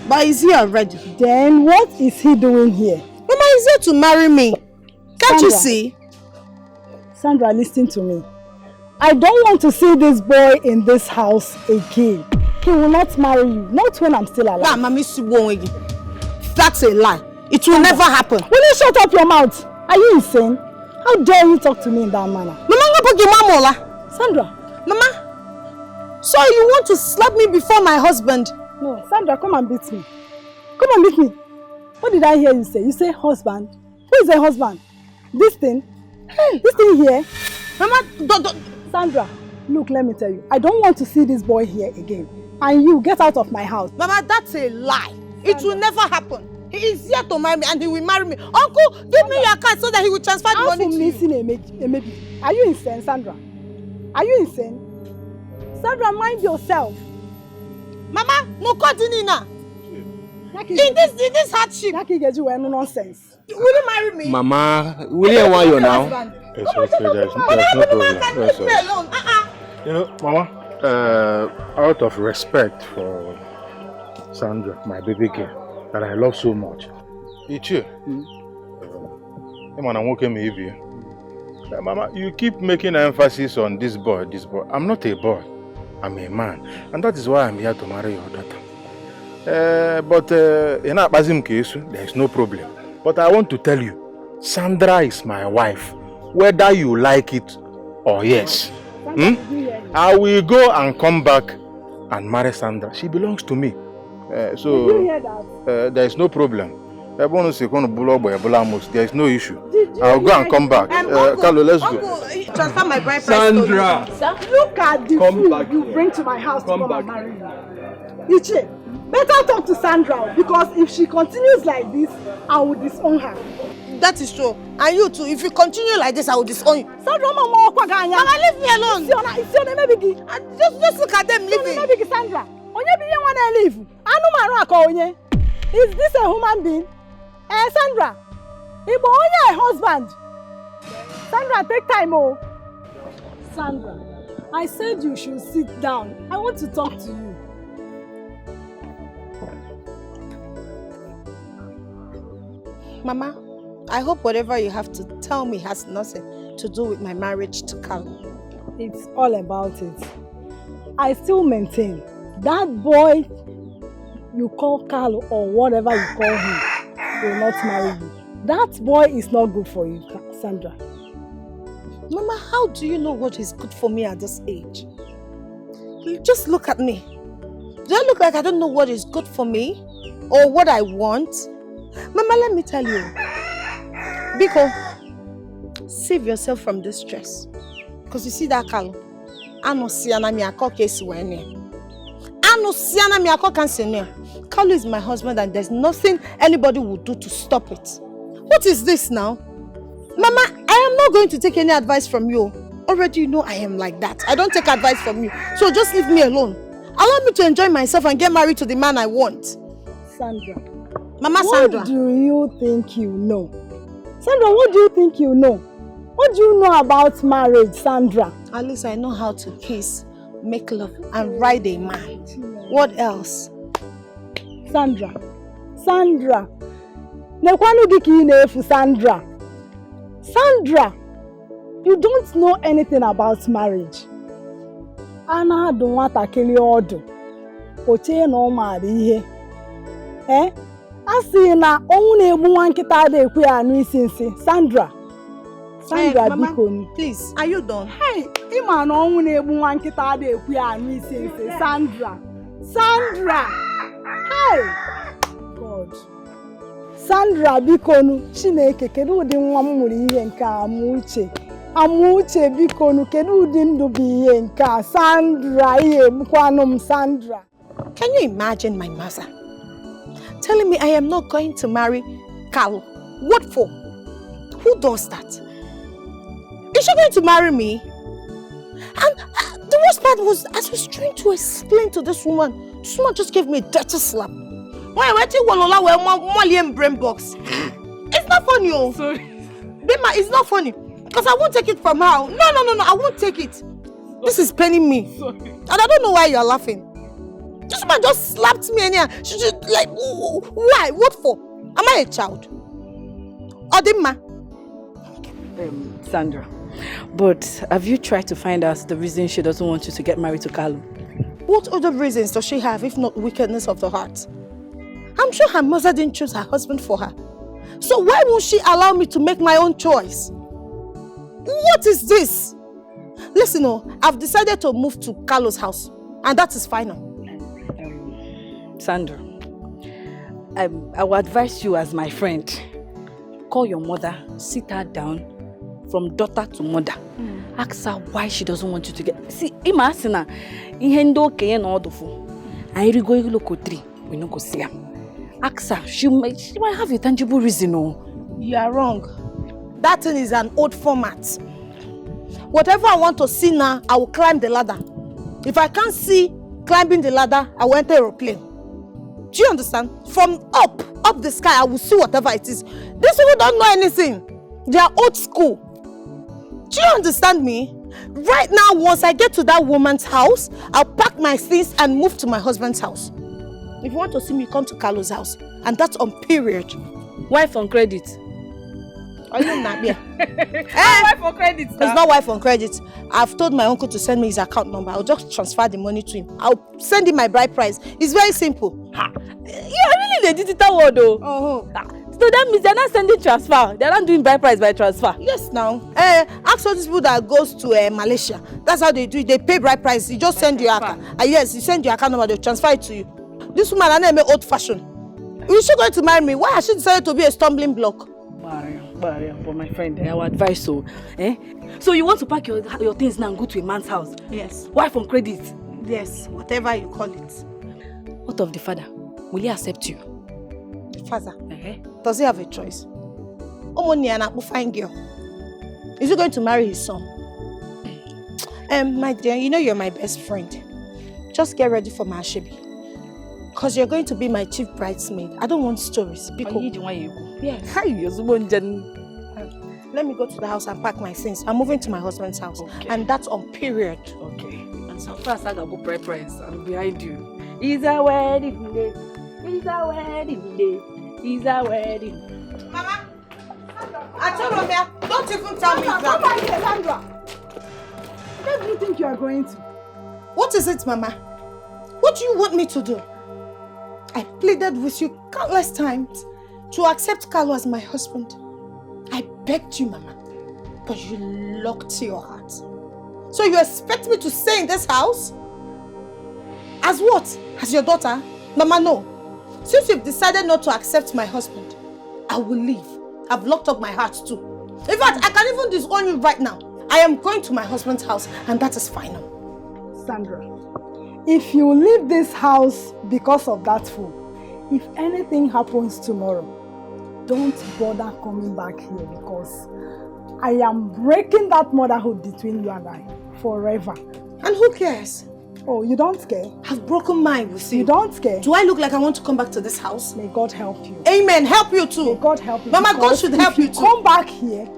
But is he already? Then what is he doing here? Mama, he's here to marry me. Can't you see? Sandra, listen to me. I don't want to see this boy in this house again. He will not marry you. Not when I'm still alive. That's a lie. It will never happen. Will you shut up your mouth? Are you insane? How dare you talk to me in that manner? Mama, Sandra. Mama, so you want to slap me before my husband? No, Sandra, come and beat me. Come and beat me. What did I hear you say? You say husband? Who is a husband? This thing? This thing here? Mama, Sandra, look, let me tell you. I don't want to see this boy here again. And you, get out of my house. Mama, that's a lie. Sandra. It will never happen. He is here to marry me and he will marry me. Uncle, give me your card so that he will transfer the money to you. Are you insane, Sandra? Are you insane? Sandra, mind yourself. Mama, no continue. In this hardship. Nonsense. Will you marry me? Mama, will you want you now? It's okay, there's no problem. Leave me alone. You know, Mama, out of respect for Sandra, my baby girl, that I love so much. Ichi, Mama, you keep making emphasis on this boy. I'm not a boy. I'm a man. And that is why I'm here to marry your daughter. But in a Bazim case, there is no problem. But I want to tell you, Sandra is my wife, whether you like it or yes. I will go and come back and marry Sandra. She belongs to me. So there is no problem. There is no issue. I'll go and come back. Carlo, let's go. Transfer my bride price. Sandra! Look at the food you bring to my house to come and marry you. Ichi, better talk to Sandra because if she continues like this, I will disown her. That is true. And you too, if you continue like this, I will disown you. Sandra, Mama, leave me alone. Just look at them living. Sandra, is this a human being? Sandra, if only a husband. Sandra, take time, oh. Sandra, I said you should sit down. I want to talk to you. Mama, I hope whatever you have to tell me has nothing to do with my marriage to Carlo. It's all about it. I still maintain that boy you call Carlo or whatever you call him will not marry you. That boy is not good for you, Sandra. Mama, how do you know what is good for me at this age? You just look at me. Do I look like I don't know what is good for me? Or what I want? Mama, let me tell you. Biko, save yourself from this stress. Because you see that Carlo? Carlo is my husband and there's nothing anybody will do to stop it. What is this now? Mama, I am not going to take any advice from you. Already you know I am like that. I don't take advice from you. So just leave me alone. Allow me to enjoy myself and get married to the man I want. Sandra. Mama Sandra. What do you think you know? Sandra, what do you think you know? What do you know about marriage, Sandra? At least I know how to kiss, make love, and ride a man. What else? Sandra. Sandra. Sandra. Sandra. You don't know anything about marriage. Anna don't want to kill your order. Oche no marry. I see na own a woman kita de kwe anu isinsi. Sandra. Sandra, Mama, please, are you done? Hey, Ima no one na-egbu nwa nkịta ada ekwu ya anụ isi nse. Sandra. Hey! God. Sandra bikonu, Chineke kedu ụdị nwa m mụrụ ihe nke Amuche bikonu, kedu ụdị ndụ bụ ihe nke a? Sandra, ihe egbukwanụ m Sandra. Can you imagine my mother telling me I am not going to marry Carlo? What for? Who does that? Is she going to marry me? And the worst part was, as I was trying to explain to this woman just gave me a dirty slap. Why are you one brain box? It's not funny, oh. Sorry. Bema, it's not funny. Because I won't take it from her. No, I won't take it. This is paining me. Sorry. And I don't know why you're laughing. This woman just slapped me and she just like, why? What for? Am I a child? Odima. Sandra, but have you tried to find out the reason she doesn't want you to get married to Carlo? What other reasons does she have if not wickedness of the heart? I'm sure her mother didn't choose her husband for her. So why won't she allow me to make my own choice? What is this? Listen, I've decided to move to Carlo's house, and that is final. Sandra, I will advise you as my friend. Call your mother, sit her down, from daughter to mother. Ask her why she doesn't want you to get. See, Immerse ihendo keye na odofu. I go look tree. We no go see her. Ask her. She might have a tangible reason. You are wrong. That thing is an old format. Whatever I want to see now, I will climb the ladder. If I can't see climbing the ladder, I will enter an aeroplane. Do you understand? From up the sky, I will see whatever it is. These people don't know anything. They are old school. Do you understand me? Right now, once I get to that woman's house, I'll pack my things and move to my husband's house. If you want to see me, come to Carlo's house. And that's on period. Wife on credit. Are you not here? Wife on credit. It's not wife on credit. I've told my uncle to send me his account number. I'll just transfer the money to him. I'll send him my bride price. It's very simple. You are really the digital world, though. So that means they're not sending transfer. They're not doing bride price by transfer. Yes, now. Ask all these people that goes to Malaysia. That's how they do it. They pay bride price. You just send your account. Yes, you send your account number. They'll transfer it to you. This woman, I name old fashioned. Is she going to marry me? Why has she decided to be a stumbling block? Maria, but my friend, I would advise so. So you want to pack your things now and go to a man's house? Yes. Wife on credit? Yes, whatever you call it. What of the father? Will he accept you? The father? Does he have a choice? Fine girl. Is he going to marry his son? My dear, you know you're my best friend. Just get ready for my ashebi. Because you're going to be my chief bridesmaid. I don't want stories. Yes. Let me go to the house and pack my things. I'm moving to my husband's house. Okay. And that's on period. Okay. And so far as I got bride price, I'm behind you. It's a wedding day. It's a wedding day. It's a wedding. Mama! I told you, don't even tell me that. Come here, Sandra. Where do you think you are going to? What is it, Mama? What do you want me to do? I pleaded with you countless times to accept Carlo as my husband. I begged you, Mama, but you locked your heart. So you expect me to stay in this house? As what? As your daughter? Mama, no. Since you've decided not to accept my husband, I will leave. I've locked up my heart too. In fact, I can even disown you right now. I am going to my husband's house and that is final. Sandra, if you leave this house because of that fool, if anything happens tomorrow, don't bother coming back here because I am breaking that motherhood between you and I forever. And who cares? Oh, you don't care? I've broken mine with you. You don't care? Do I look like I want to come back to this house? May God help you. Amen. Help you too. May God help you. Mama, God should help you too. Come back here,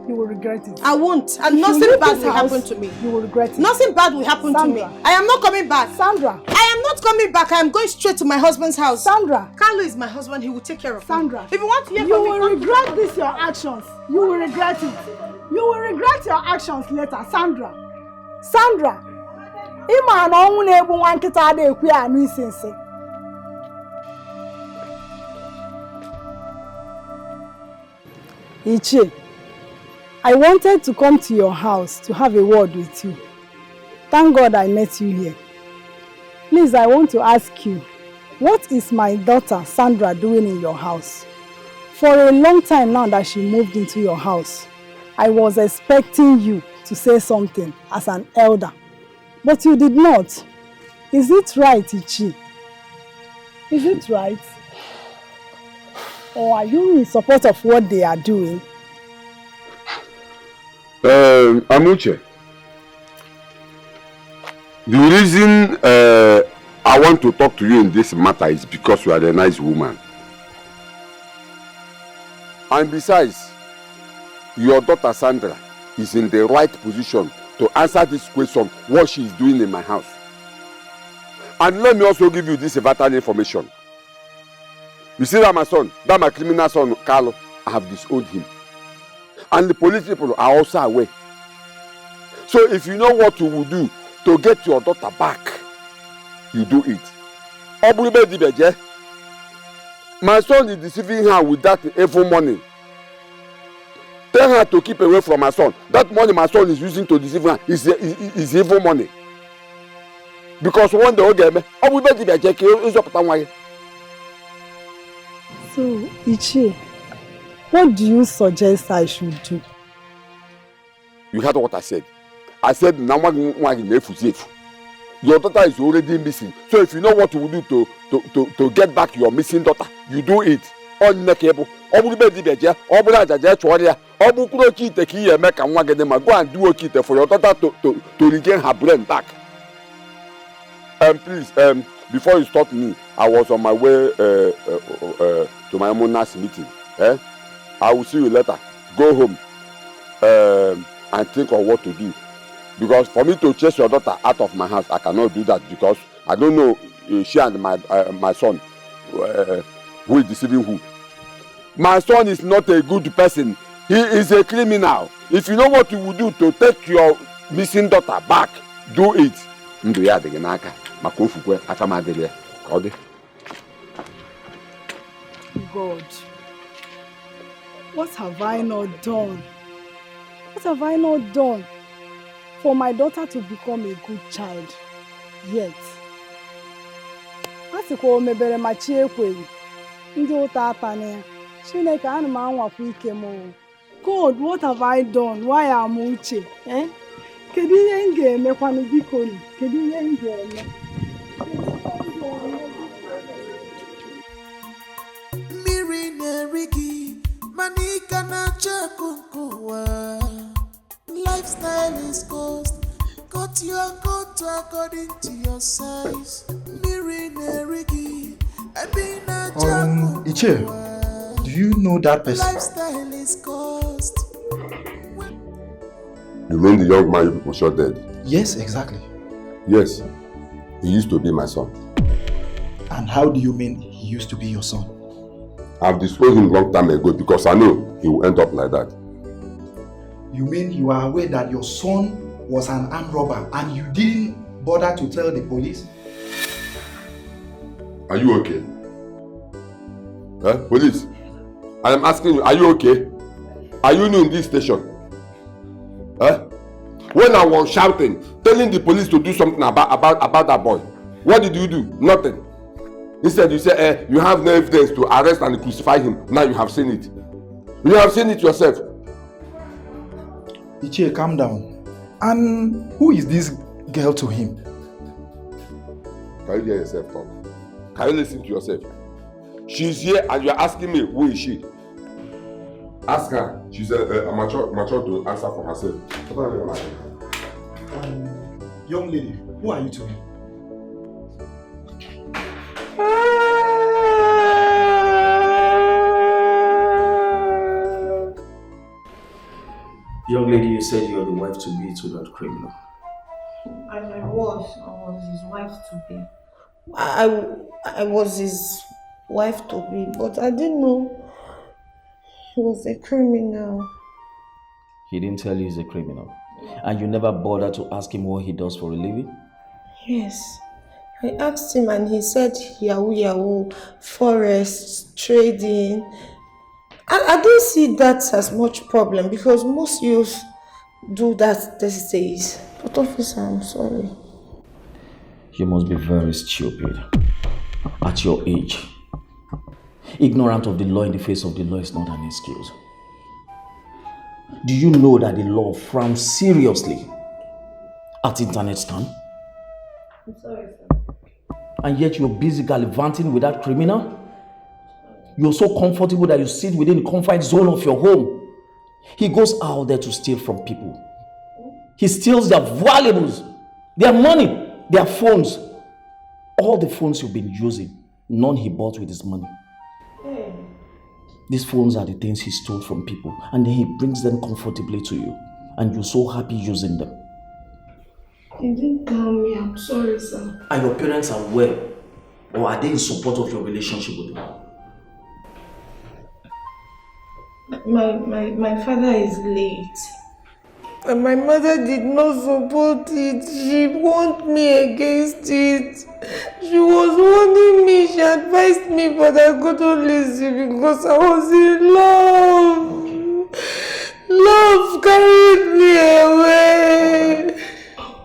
you will regret it. I won't. And nothing bad will happen to me. You will regret it. Nothing bad will happen to me. I am not coming back. Sandra. I am not coming back. I am going straight to my husband's house. Sandra. Carlo is my husband. He will take care of Sandra. me. If you want to hear you from me, will regret this, your actions. You will regret it. You will regret your actions later. Sandra. Sandra. Ima na onwu na egbu nwa nkịta ada ekwu ya anụ isi nsị. Ichie, I wanted to come to your house to have a word with you. Thank God I met you here. Please, I want to ask you, what is my daughter Sandra doing in your house? For a long time now that she moved into your house, I was expecting you to say something as an elder, but you did not. Is it right, Ichi? Is it right? Or are you in support of what they are doing? Amuche, the reason I want to talk to you in this matter is because you are a nice woman. And besides, your daughter Sandra is in the right position to answer this question, what she is doing in my house. And let me also give you this vital information. You see that my son, that my criminal son, Carlo, I have disowned him. And the police people are also aware. So if you know what you will do to get your daughter back, you do it. My son is deceiving her with that evil money. Tell her to keep away from my son. That money my son is using to deceive her is evil money. Because one day, so, Ichi, what do you suggest I should do? You heard what I said. I said, your daughter is already missing. So if you know what to do to get back your missing daughter, you do it. On the cable. Go and do it for your daughter to regain her brain back. Please, before you stop me, I was on my way to my Monas meeting. I will see you later. Go home and think of what to do. Because for me to chase your daughter out of my house, I cannot do that because I don't know she and my son who is deceiving who. My son is not a good person. He is a criminal. If you know what you will do to take your missing daughter back, do it. God, what have I not done? What have I not done for my daughter to become a good child? Yet, God, what have I done? Why am I Uche? Manika na chakunkuwa. Lifestyle is cost. Cut your coat according to your size. Mirinarigi. Iche, do you know that person? Lifestyle is cost. You mean the young man you people shot dead? Yes, exactly. Yes. He used to be my son. And how do you mean he used to be your son? I've disposed him long time ago because I know he will end up like that. You mean you are aware that your son was an armed robber and you didn't bother to tell the police? Are you okay? Police, I am asking you, are you okay? Are you new in this station? When I was shouting, telling the police to do something about that boy, what did you do? Nothing. Instead, you say, you have no evidence to arrest and crucify him. Now you have seen it. You have seen it yourself. Ichie, calm down. And who is this girl to him? Can you hear yourself talk? Can you listen to yourself? She's here and you're asking me, who is she? Ask her. She's a mature to answer for herself. Young lady, who are you to him? Young lady, you said you are the wife to be to that criminal. I was his wife to be. I was his wife to be, but I didn't know he was a criminal. He didn't tell you he's a criminal? And you never bothered to ask him what he does for a living? Yes. I asked him and he said yahoo, forests, trading. I don't see that as much problem because most youths do that these days. But officer, I'm sorry. You must be very stupid at your age. Ignorant of the law in the face of the law is not an excuse. Do you know that the law frowns seriously at internet scam? I'm sorry, sir. And yet you're busy gallivanting with that criminal? You're so comfortable that you sit within the comfort zone of your home. He goes out there to steal from people. He steals their valuables, their money, their phones. All the phones you've been using, none he bought with his money. These phones are the things he stole from people, and then he brings them comfortably to you, and you're so happy using them. You didn't tell me. I'm sorry, sir. Are your parents aware, or are they in support of your relationship with them? My father is late. And my mother did not support it. She warned me against it. She was warning me. She advised me, but I couldn't listen because I was in love. Love carried me away.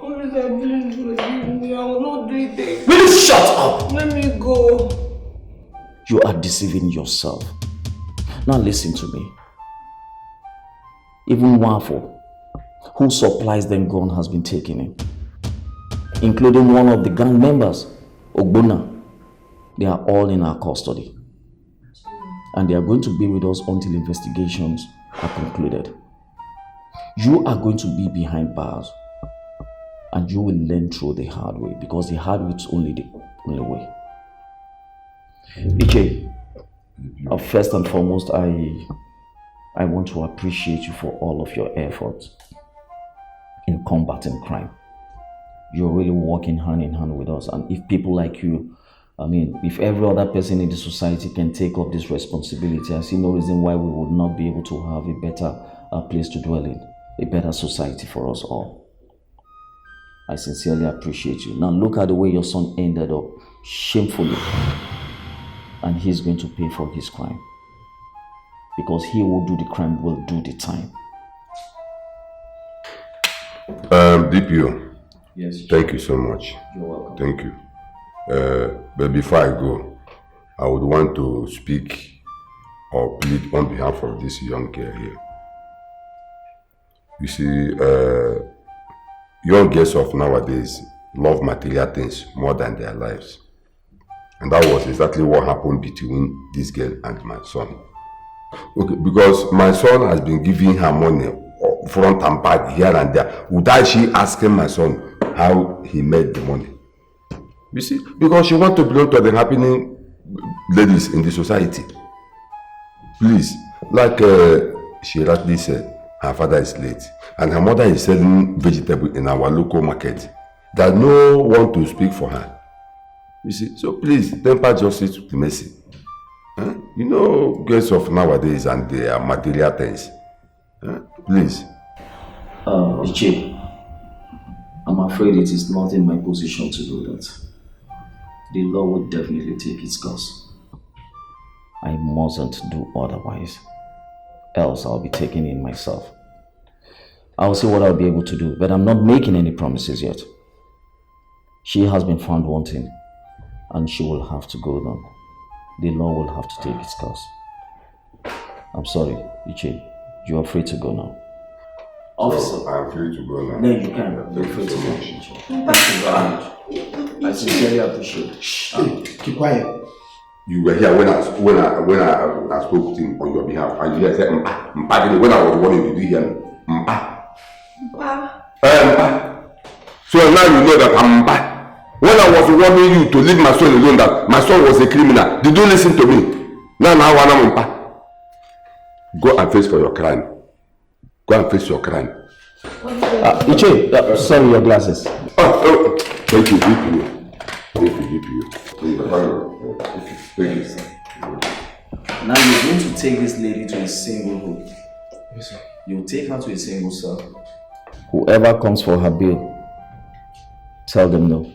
Please forgive me. I will not do it again. Will you shut up? Let me go. You are deceiving yourself. Now listen to me. Even Wafo, who supplies them gun, has been taken in, including one of the gang members, Ogbonna. They are all in our custody, and they are going to be with us until investigations are concluded. You are going to be behind bars, and you will learn through the hard way, because the hard way is only the only way. Iche, first and foremost, I want to appreciate you for all of your efforts in combating crime. You're really working hand in hand with us, and if people like you, if every other person in the society can take up this responsibility, I see no reason why we would not be able to have a better place to dwell in, a better society for us all. I sincerely appreciate you. Now look at the way your son ended up, shamefully, and he's going to pay for his crime. Because he will do the crime, will do the time. DPO. Yes. Thank you so much. You're welcome. Thank you. But before I go, I would want to speak or plead on behalf of this young girl here. You see, young girls of nowadays love material things more than their lives. And that was exactly what happened between this girl and my son. Okay, because my son has been giving her money front and back here and there without she asking my son how he made the money. You see, because she wants to belong to the happening ladies in the society. Please, like she rightly said, her father is late and her mother is selling vegetable in our local market. There's no one to speak for her. You see, so please temper justice with mercy. Huh? You know, girls of nowadays and their material things. Huh? Please. Iche, I'm afraid it is not in my position to do that. The law would definitely take its course. I mustn't do otherwise, else I'll be taking in myself. I'll see what I'll be able to do, but I'm not making any promises yet. She has been found wanting, and she will have to go down. The law will have to take its course. I'm sorry, Iche. You are free to go now. Officer, I'm free to go now. No, you can. You're free to go. Thank you very much. I sincerely appreciate it. Shh, keep quiet. You were here when I spoke to him on your behalf, and you said Mpa. When I was warning you, did you hear me? Mpa. So now you know that I'm Mpa. When I was warning you to leave my son alone, that my son was a criminal, did you listen to me? Now I'm Mpa. Go and face for your crime. Go and face your crime. Iche, sorry, your glasses. Thank you, DPO. Thank you. Now you're going to take this lady to a single room. Yes, sir. You'll take her to a single cell. Whoever comes for her bail, tell them no.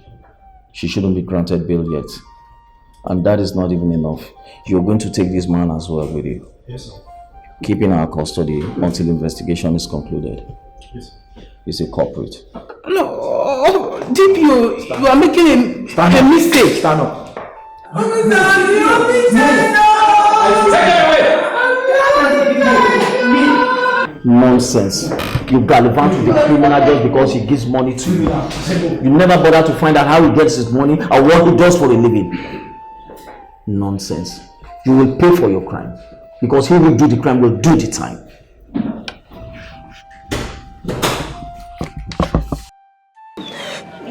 She shouldn't be granted bail yet. And that is not even enough. You're going to take this man as well with you. Yes, sir. keep in our custody until investigation is concluded. Yes. He's a culprit. No, DPO, you are making a mistake. Stand up. Nonsense. You gallivant with the criminal just because he gives money to you. You never bother to find out how he gets his money or what he does for a living. Nonsense. You will pay for your crime. Because he will do the crime will do the time.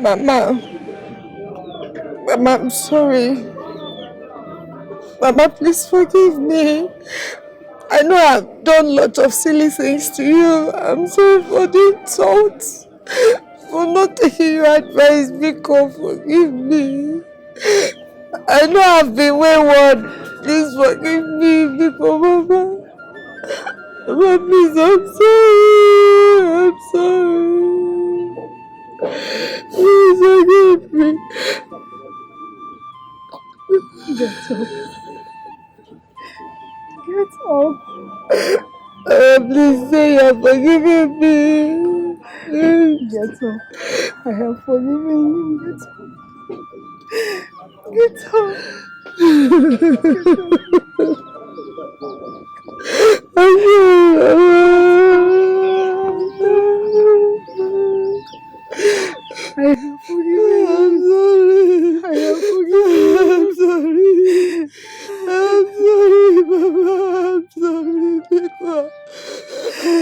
Mama, I'm sorry. Mama, please forgive me. I know I've done lots of silly things to you. I'm sorry for the insults, for not taking your advice. Because forgive me. I know I've been wayward. Please forgive me, because Mama. Mama, please, I'm sorry. I'm sorry. Please forgive me. Get up. Get up. Please say you have forgiven me. Get up. I have forgiven you. Get up. I have forgiven you. I have forgiven you. I'm sorry. I'm sorry, Mama.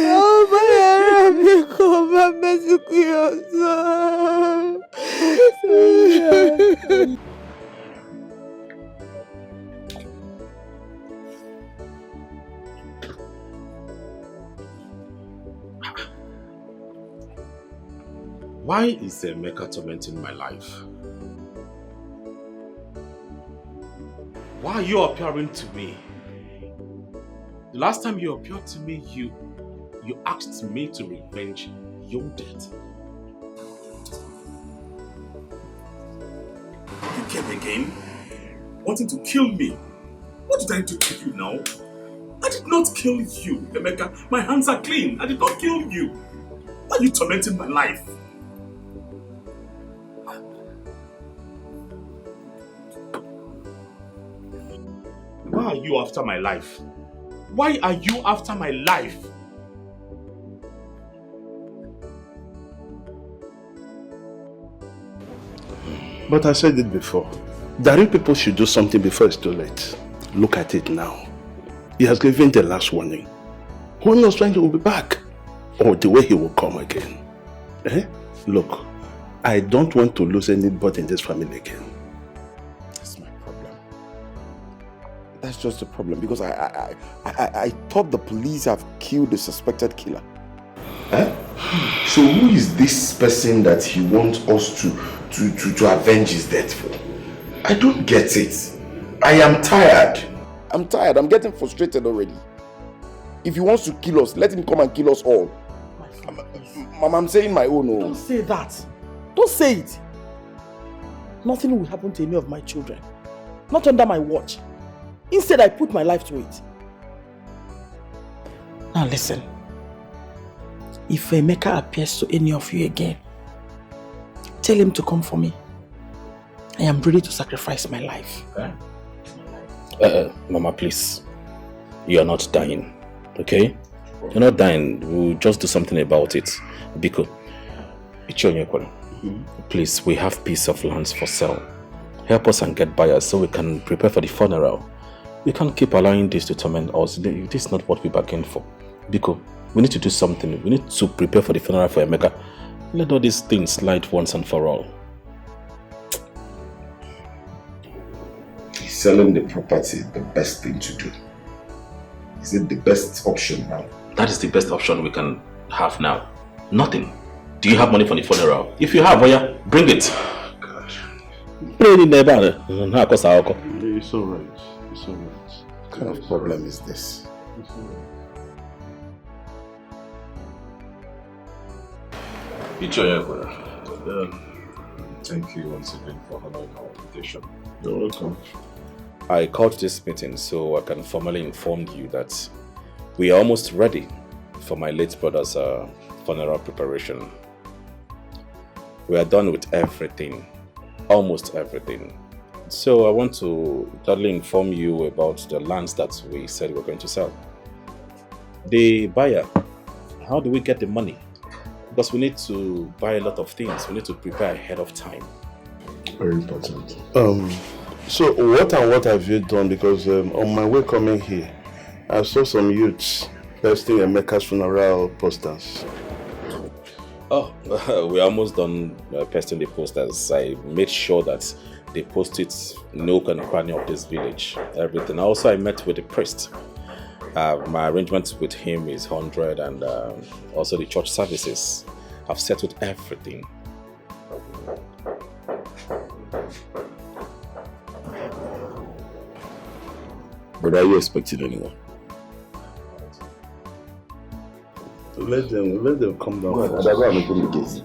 I'm sorry, because I'm messing with your son. Why is Emeka tormenting my life? Why are you appearing to me? The last time you appeared to me, you asked me to revenge your death. You came again, wanting to kill me. What did I do to you now? I did not kill you, Emeka. My hands are clean. I did not kill you. Why are you tormenting my life? Why are you after my life? Why are you after my life? But I said it before. That if people should do something before it's too late. Look at it now. He has given the last warning. Who knows when he will be back? Or the way he will come again. Look, I don't want to lose anybody in this family again. That's my problem. That's just the problem, because I thought the police have killed the suspected killer. So who is this person that he wants us to avenge his death for? I don't get it. I am tired. I'm tired. I'm getting frustrated already. If he wants to kill us, let him come and kill us all. Mama, I'm saying my own. Don't say that. Don't say it. Nothing will happen to any of my children. Not under my watch. Instead, I put my life to it. Now listen. If Emeka appears to any of you again, tell him to come for me. I am ready to sacrifice my life. Mama, please. You are not dying, okay? You're not dying. We'll just do something about it. Biko, please, we have piece of lands for sale. Help us and get buyers so we can prepare for the funeral. We can't keep allowing this to torment us. This is not what we bargained for. Biko, we need to do something. We need to prepare for the funeral for Emeka. Let all these things slide once and for all. Is selling the property the best thing to do? Is it the best option now? That is the best option we can have now. Nothing. Do you have money for the funeral? If you have, bring it. Gosh. It's alright. It's alright. What kind of problem is this? It's alright. Thank you once again for honoring our invitation. You're welcome. I called this meeting so I can formally inform you that We are almost ready for my late brother's funeral preparation. We are done with everything, almost everything. So I want to gladly inform you about the lands that we said we're going to sell. The buyer, how do we get the money? Because we need to buy a lot of things. We need to prepare ahead of time. Very important. So what and what have you done? Because on my way coming here, I saw some youths posting Emeka's funeral posters. Oh, we're almost done pasting the posters. I made sure that they post it nook and cranny of this village. Everything. Also, I met with the priest. My arrangement with him is 100, and also the church services. I've settled everything. But are you expecting anyone? Let them come down. Go ahead, I'm going to the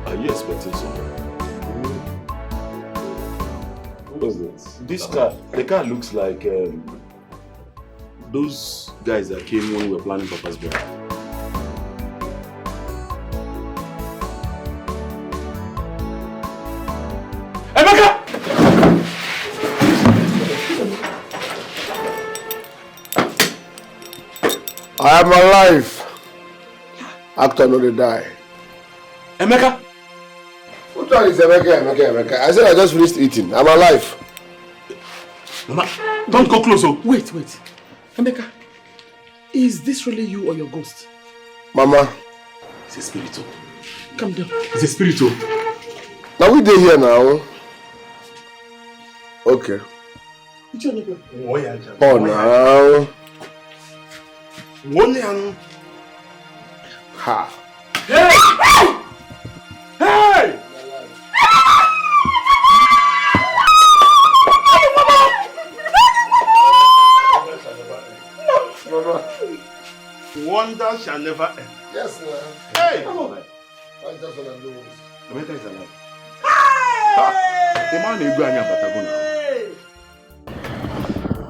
Are you expecting someone? What is this? This car, the car looks like those guys that came when we were planning Papa's birthday. Emeka! I am alive. Actor no dey die. Emeka! Which one is Emeka? I said I just finished eating. I'm alive. Mama, don't go close. Oh. Wait. Emeka, is this really you or your ghost? Mama. It's a spiritual. Calm down. It's a spiritual. Now we dey here now. Okay. Oh, now. Ha. Hey! Hey! Wonder shall never end. Yes, sir. Hey! That's just what I'm doing. Emeka is alive. The man is going to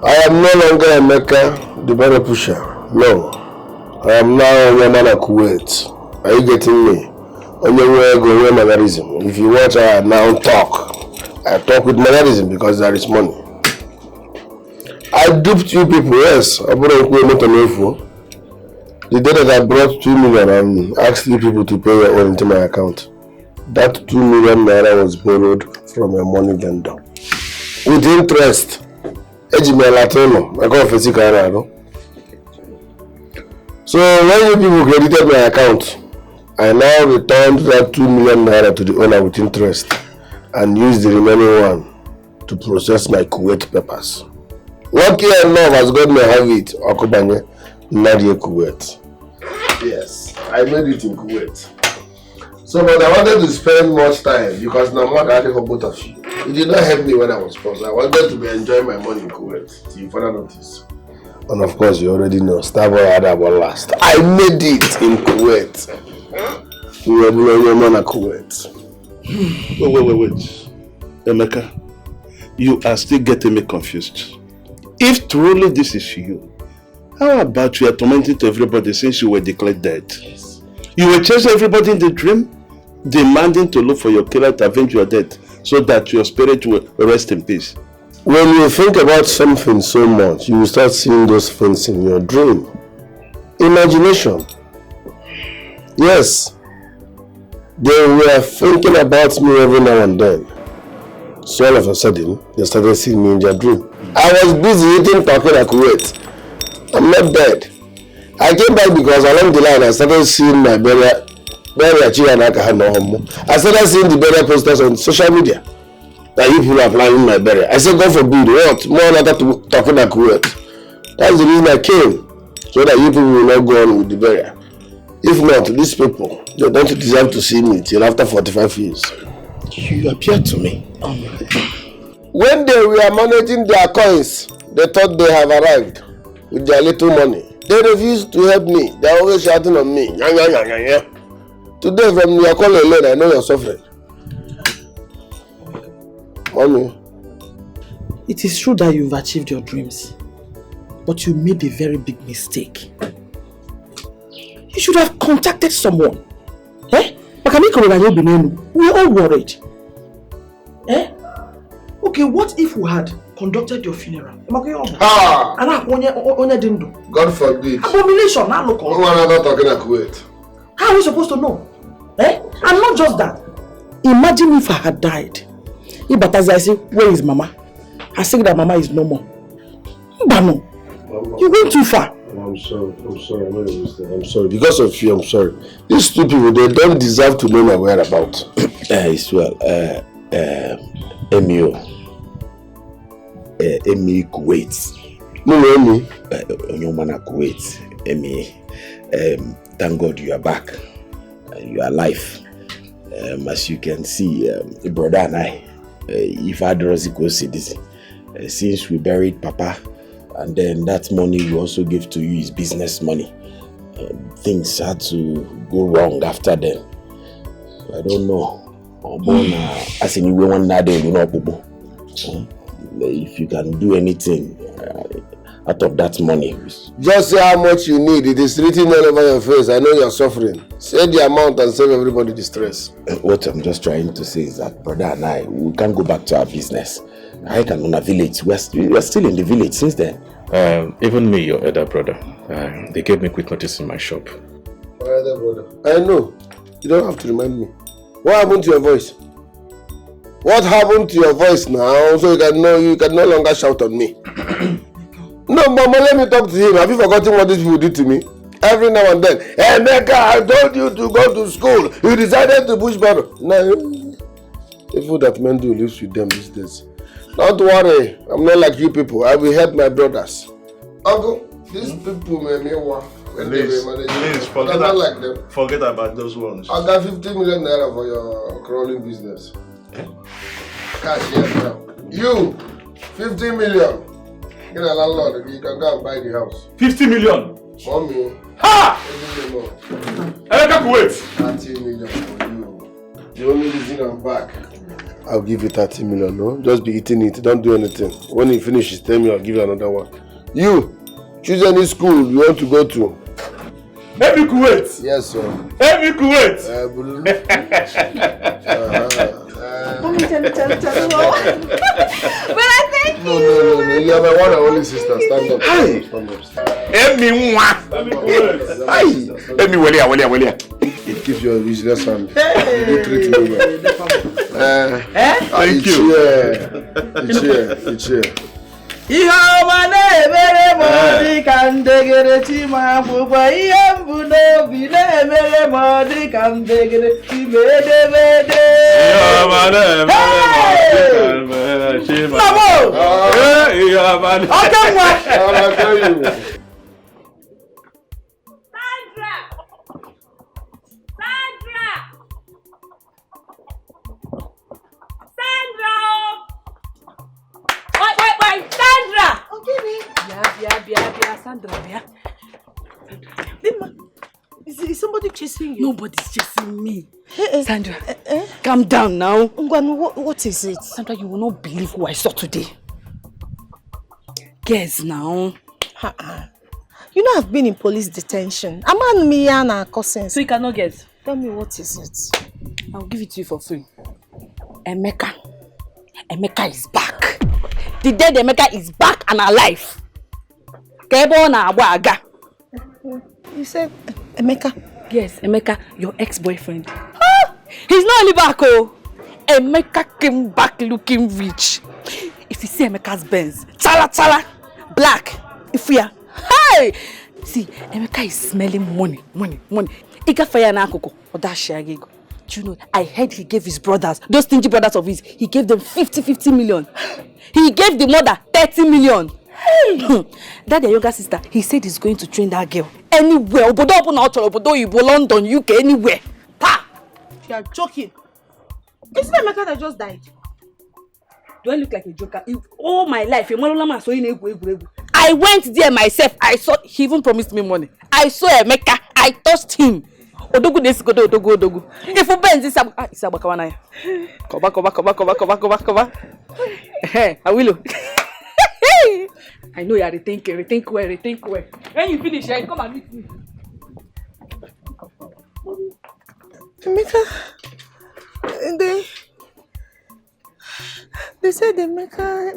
I am no longer Emeka, the banner pusher. No. I am now a woman of Kuwait. Are you getting me? Only way go where mannerism. If you watch, I now talk. I talk with mannerism because there is money. I duped you people, yes. I brought a the day that I brought 2 million and asked you people to pay your own into my account. That 2 million naira was borrowed from a money lender. With interest. So when you people credited my account, I now returned that 2 million naira to the owner with interest and used the remaining one to process my Kuwait papers. Lucky enough has God may have it, Okubanye, Nadia Kuwait. Yes, I made it in Kuwait. So, but I wanted to spend much time because now I'm not for both of you. It did not help me when I was poor. I wanted to be enjoying my money in Kuwait. Till you further notice. And of course, you already know, Starboy had about last. I made it in Kuwait. We were blowing your money in Kuwait. Wait. Emeka, you are still getting me confused. If truly this is you, how about you are tormenting everybody since you were declared dead? Yes. You were chasing everybody in the dream, demanding to look for your killer to avenge your death so that your spirit will rest in peace. When you think about something so much, you will start seeing those things in your dream. Imagination. Yes. They were thinking about me every now and then. So all of a sudden, they started seeing me in their dream. I was busy eating talking at Kuwait. I'm not dead. I came back because along the line I started seeing my burial. I started seeing the burial posters on social media. That you people are planning my burial. I said, God forbid, what? More than that talking at Kuwait. That's the reason I came. So that you people will not go on with the burial. If not, these people, they don't deserve to see me till after 45 years. You appeared to me. When they were managing their coins, they thought they have arrived with their little money. They refused to help me. They are always shouting on me. Today, from your call alone, I know you're suffering. Mommy. It is true that you've achieved your dreams, but you made a very big mistake. You should have contacted someone. We're all worried. Okay, what if we had conducted your funeral? God forbid. Abomination, now look. Who are not talking at Kuwait? How are we supposed to know? And not just that. Imagine if I had died. If I say, where is Mama? I say that Mama is no more. Mbano, you went too far. I'm sorry, I made a mistake. I'm sorry. Because of you, I'm sorry. These two people, they don't deserve to know my whereabouts. It's well, Emio. Emi Kuwait. No, Emi. Onyomana Kuwait. Emi. Thank God you are back. You are alive. As you can see, brother and I, if I don't see this, since we buried Papa, and then that money we also gave to you is business money. Things had to go wrong after then. I don't know. As in one day, you know, if you can do anything out of that money. Just say how much you need. It is written all over your face. I know you're suffering. Say the amount and save everybody the stress. What I'm just trying to say is that brother and I, we can't go back to our business. I can own a village. We're still in the village since then. Even me, your elder brother, they gave me quick notice in my shop. My elder brother. I know. You don't have to remind me. What happened to your voice? What happened to your voice now? So you can no longer shout on me. No, Mama, let me talk to him. Have you forgotten what these people did to me? Every now and then. Hey, Mecca, I told you to go to school. You decided to push back. No, the food that men do lives with them these days. Don't worry. I'm not like you people. I will help my brothers. Uncle, these people made me work. Please, forget about those ones. I got 50 million naira for your crawling business. Cash here now. You, 50 million. Get a landlord, you can go and buy the house. 50 million? Mommy. Ha! I can't wait. 30 million for you. The only reason I'm back. I'll give you 30 million, no? Just be eating it, don't do anything. When you finish, tell me I'll give you another one. You, choose any school you want to go to. Maybe Kuwait. Yes, sir. Maybe Kuwait. But I thank you. No. You are my one and only sister. Stand up. Stand up. It gives you a business hand. You treat me well. Thank you. It's here. Ihe ọma na-emere m dị ka ndegere chima akwụkwọ ihe mbụ n'obi na-emere m dị ka ndegere chima edemede. Ihe ọma na-emere m dị ka chima akwụkwọ ihe ọma na-emere m. Sandra! Okay, Bia, Sandra, Bia. Is somebody chasing you? Nobody's chasing me. Sandra, calm down now. What is it? Sandra, you will not believe who I saw today. Guess now. You know I've been in police detention. I'm on me and our cousins. So you cannot guess? Tell me what is it? I'll give it to you for free. Emeka is back. The dead Emeka is back and alive. You said Emeka? Yes, Emeka, your ex-boyfriend. Ah, he's not only back, oh. Emeka came back looking rich. If you see Emeka's Benz, chala, black, if we are, hey! See, Emeka is smelling money. Ika fire na akoko, odashiagego. Do you know, I heard he gave his brothers, those stingy brothers of his, he gave them 50 million. He gave the mother 30 million. Hey! That their younger sister, he said he's going to train that girl anywhere. Obodo open out, Obodo Ibo, London, UK, anywhere. Pa! You are joking. Isn't that Emeka that just died? Do I look like a joker? All my life, I went there myself. I saw, he even promised me money. I saw Emeka. I touched him. Odogu. If you bend this, Isabakawana. Koba. Hey, I will. I know you are rethink well. When you finish, come and meet me. Emeka, they said Emeka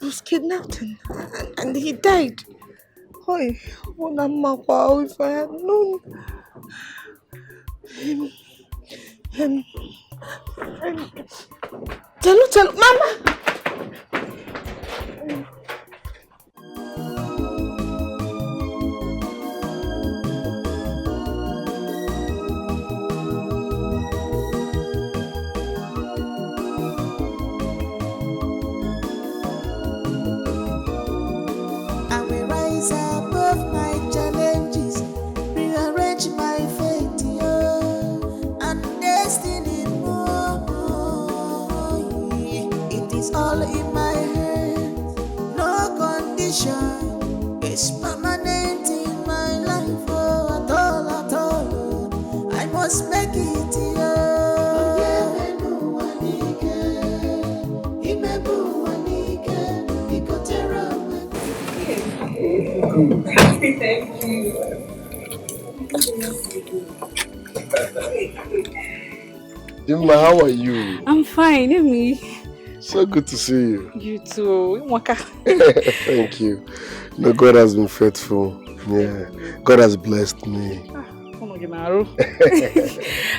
was kidnapped and he died. Oi, if I had known. Tell Mama. Above my challenges, rearrange my fate, and destiny. It is all in my hands. No condition is permanent in my life. At all. I must make it. Thank you. Dimma, how are you? I'm fine, Amy. So good to see you. You too. Thank you. No, God has been faithful. Yeah, God has blessed me.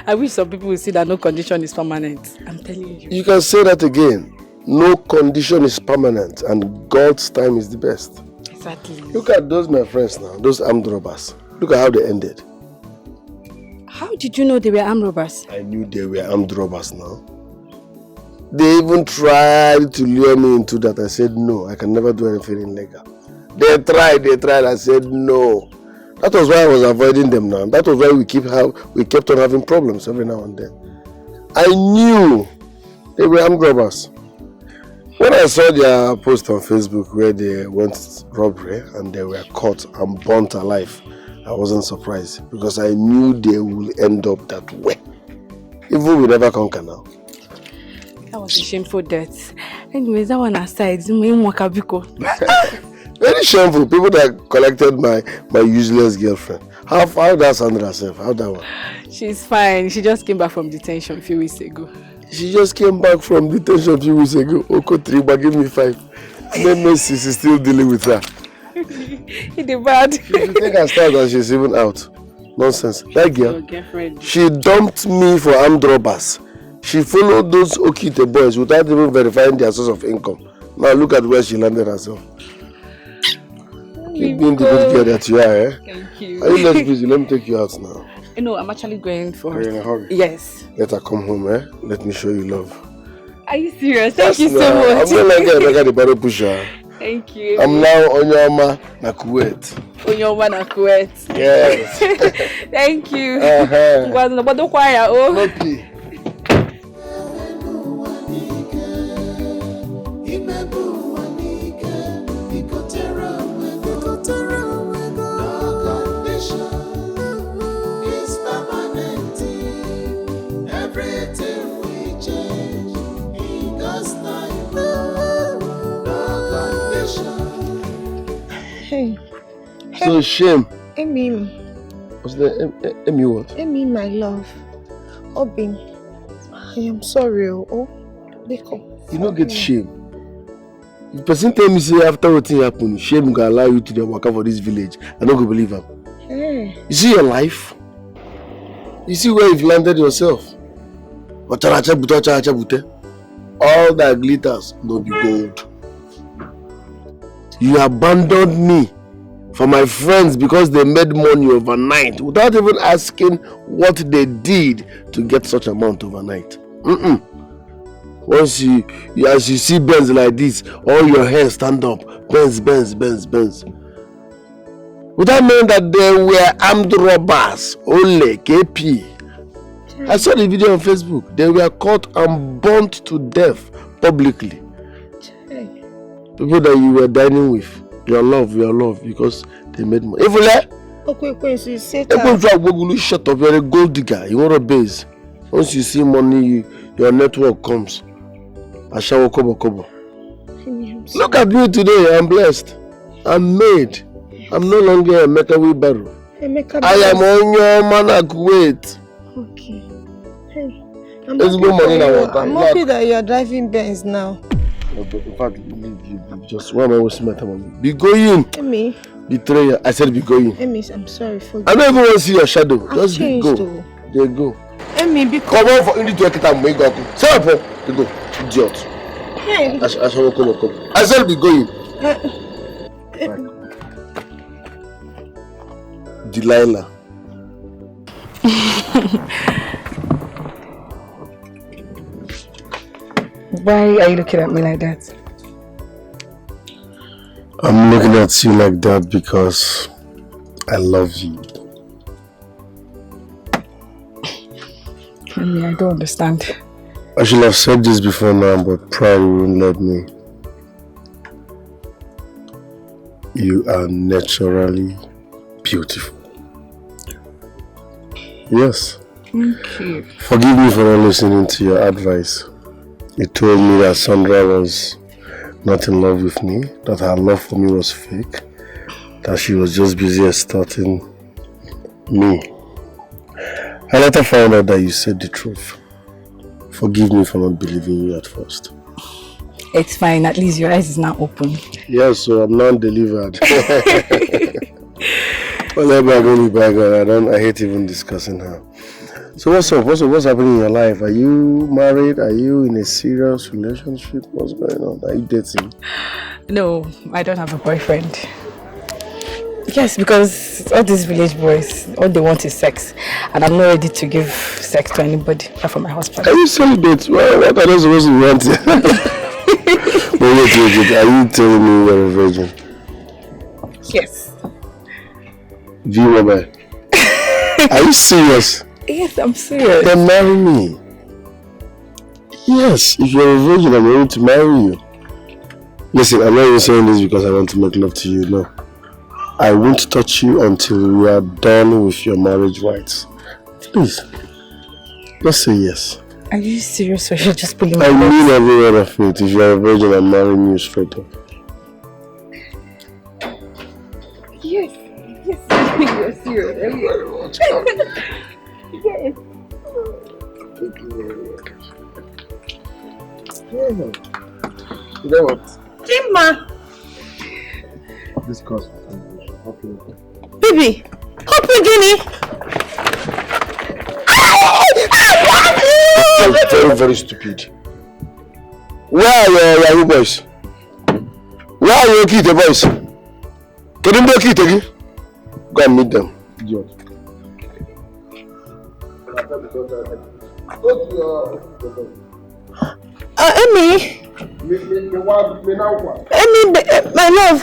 I wish some people would see that no condition is permanent. I'm telling you. You can say that again. No condition is permanent, and God's time is the best. Exactly. Look at those my friends now, those armed robbers. Look at how they ended. How did you know they were armed robbers? I knew they were armed robbers now. They even tried to lure me into that. I said no, I can never do anything illegal. They tried, I said no. That was why I was avoiding them now. That was why we kept on having problems every now and then. I knew they were armed robbers. When I saw their post on Facebook where they went robbery and they were caught and burnt alive, I wasn't surprised because I knew they will end up that way. Evil will never conquer now. That was a shameful death. Anyways, that one aside, very shameful. People that collected my useless girlfriend. How does Sandra herself? How that one? She's fine. She just came back from detention a few weeks ago. She just came back from detention a few weeks ago. Oko Triba, give me 5. Then Messi is still dealing with her. He did bad. You think I started and she's even out. Nonsense. That girl, she dumped me for armed robbers. She followed those Okite boys without even verifying their source of income. Now look at where she landed herself. Keep being the good girl that you are, eh? Thank you. Are you less busy? Let me take you out now. No, I'm actually going for... Are you in a hurry? Yes. Let her come home, eh? Let me show you love. Are you serious? Thank you so much. I'm not like the bottle pusher. Thank you. I'm now Onyoma na Kuwait. Onyoma na Kuwait. Yes. Thank you. Okay. So shame. Amy. What's the Amy what? Amy, my love. Obin, I am sorry. Oh, Beko. You don't get shame. The person tell me say after what happened, shame gonna allow you to walk out for this village. I don't go believe him. Hey, You see your life? You see where you've landed yourself? All that glitters no be gold. You abandoned me for my friends because they made money overnight without even asking what they did to get such amount overnight. Once as you see Benz like this, all your hair stand up. Benz. Without knowing that they were armed robbers, only KP. I saw the video on Facebook. They were caught and burnt to death publicly. People that you were dining with, your love, because they made money. Okay, so you say shut up, you're a gold digger, you want a base. Once you see money, your network comes. Ashawo kobo. Look at me today, I'm blessed. I'm made. I'm no longer a Mecca wheelbarrow. I am on your man Kuwait. Okay. Hey, let's go money now. I'm happy that you're driving Benz now. In fact, just why am I wasting my time on you? Be going. Amy. Betrayer. I said be going. Amy, I'm sorry for you. I don't even want to see your shadow. Just go. Though. They go. Amy, because... Come on for Indy to get time. Go. Say up. They go. Idiot. Hey. I said be going. Delilah. Why are you looking at me like that? I'm looking at you like that because I love you. I don't understand. I should have said this before now, but pride won't let me. You are naturally beautiful. Yes. Thank you. Forgive me for not listening to your advice. You told me that Sandra was not in love with me, that her love for me was fake, that she was just busy extorting me. I later found out that you said the truth. Forgive me for not believing you at first. It's fine, at least your eyes is now open. Yes, so I'm not delivered. Well, I hate even discussing her. So what's up? What's happening in your life? Are you married? Are you in a serious relationship? What's going on? Are you dating? No, I don't have a boyfriend. Yes, because all these village boys, all they want is sex. And I'm not ready to give sex to anybody, apart from my husband. Are you celibate? Well, what are they supposed to want? Wait. Are you telling me you're a virgin? Yes. Viewer, are you serious? Yes, I'm serious. Then marry me. Yes, if you're a virgin, I'm ready to marry you. Listen, I'm not even saying this because I want to make love to you, no. I won't touch you until we are done with your marriage rights. Please, just say yes. Are you serious or you're just pulling me? I mean every word of it. If you're a virgin, I'm marrying you straight up. Yes, you're serious. Thank you very much. Yes. Thank you very much. You know what? Jimma! This cost. Baby! Open Guinea! Very, very stupid. Where are you boys? Where are your kids, boys? Can you make it again? Go and meet them. Idiot. Amy! Amy, my love!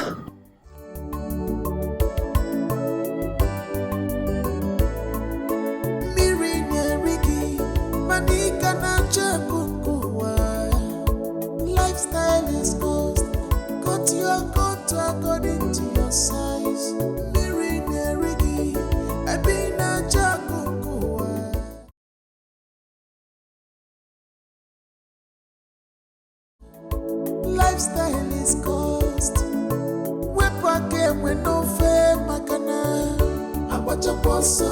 Lifestyle is cost. Cut your coat according to your size. Mirror, I've been a jacocoa. Lifestyle is cost. Wepa game with no fair macana. I watch a boss, I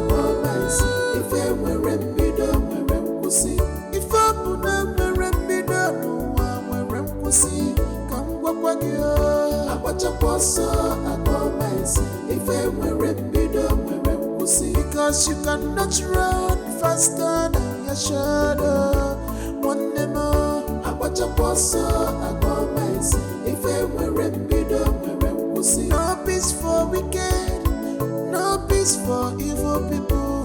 go nice. If I were rembido, we're pussy. If I put them a rembido, no one we're pussy. Come walk you. I watch a boss, I go nice. If I were rembido, Because you cannot run faster than your shadow. One day more, I watch a boss, I go mess. If I were a pussy, no peace for wicked, no peace for evil people.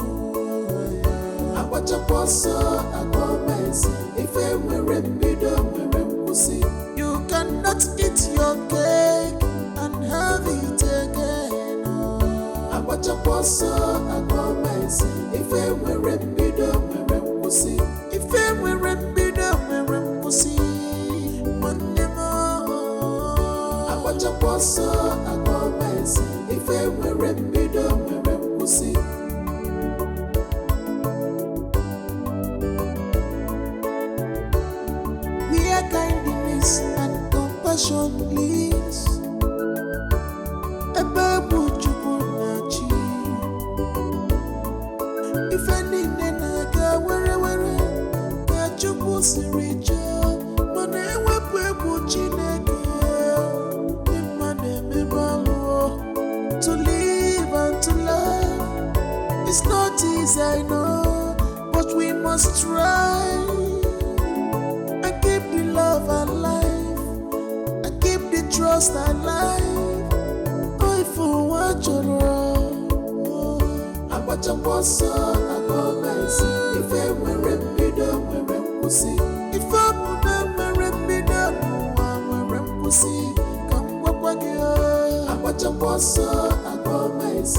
I watch a boss, I go mess. If I were a pussy, you cannot eat your cake and have it again. I watch a boss, I go mess. If I were a pussy, if I were a pussy, one day more. I watch a boss, I go mess. If I were a pussy. Where kindness and compassion leads, a babu chukunachi. If any nena where ka chuku sirijo, mane wepu chineke. Imane mebalo. To live and to love, it's not easy, I know, but we must try and keep the love alive and keep the trust alive. Oh, if you watch your I watch a boss, I go mess. If I were a pussy, if I were a pussy, come walk. I watch a boss, I go mess.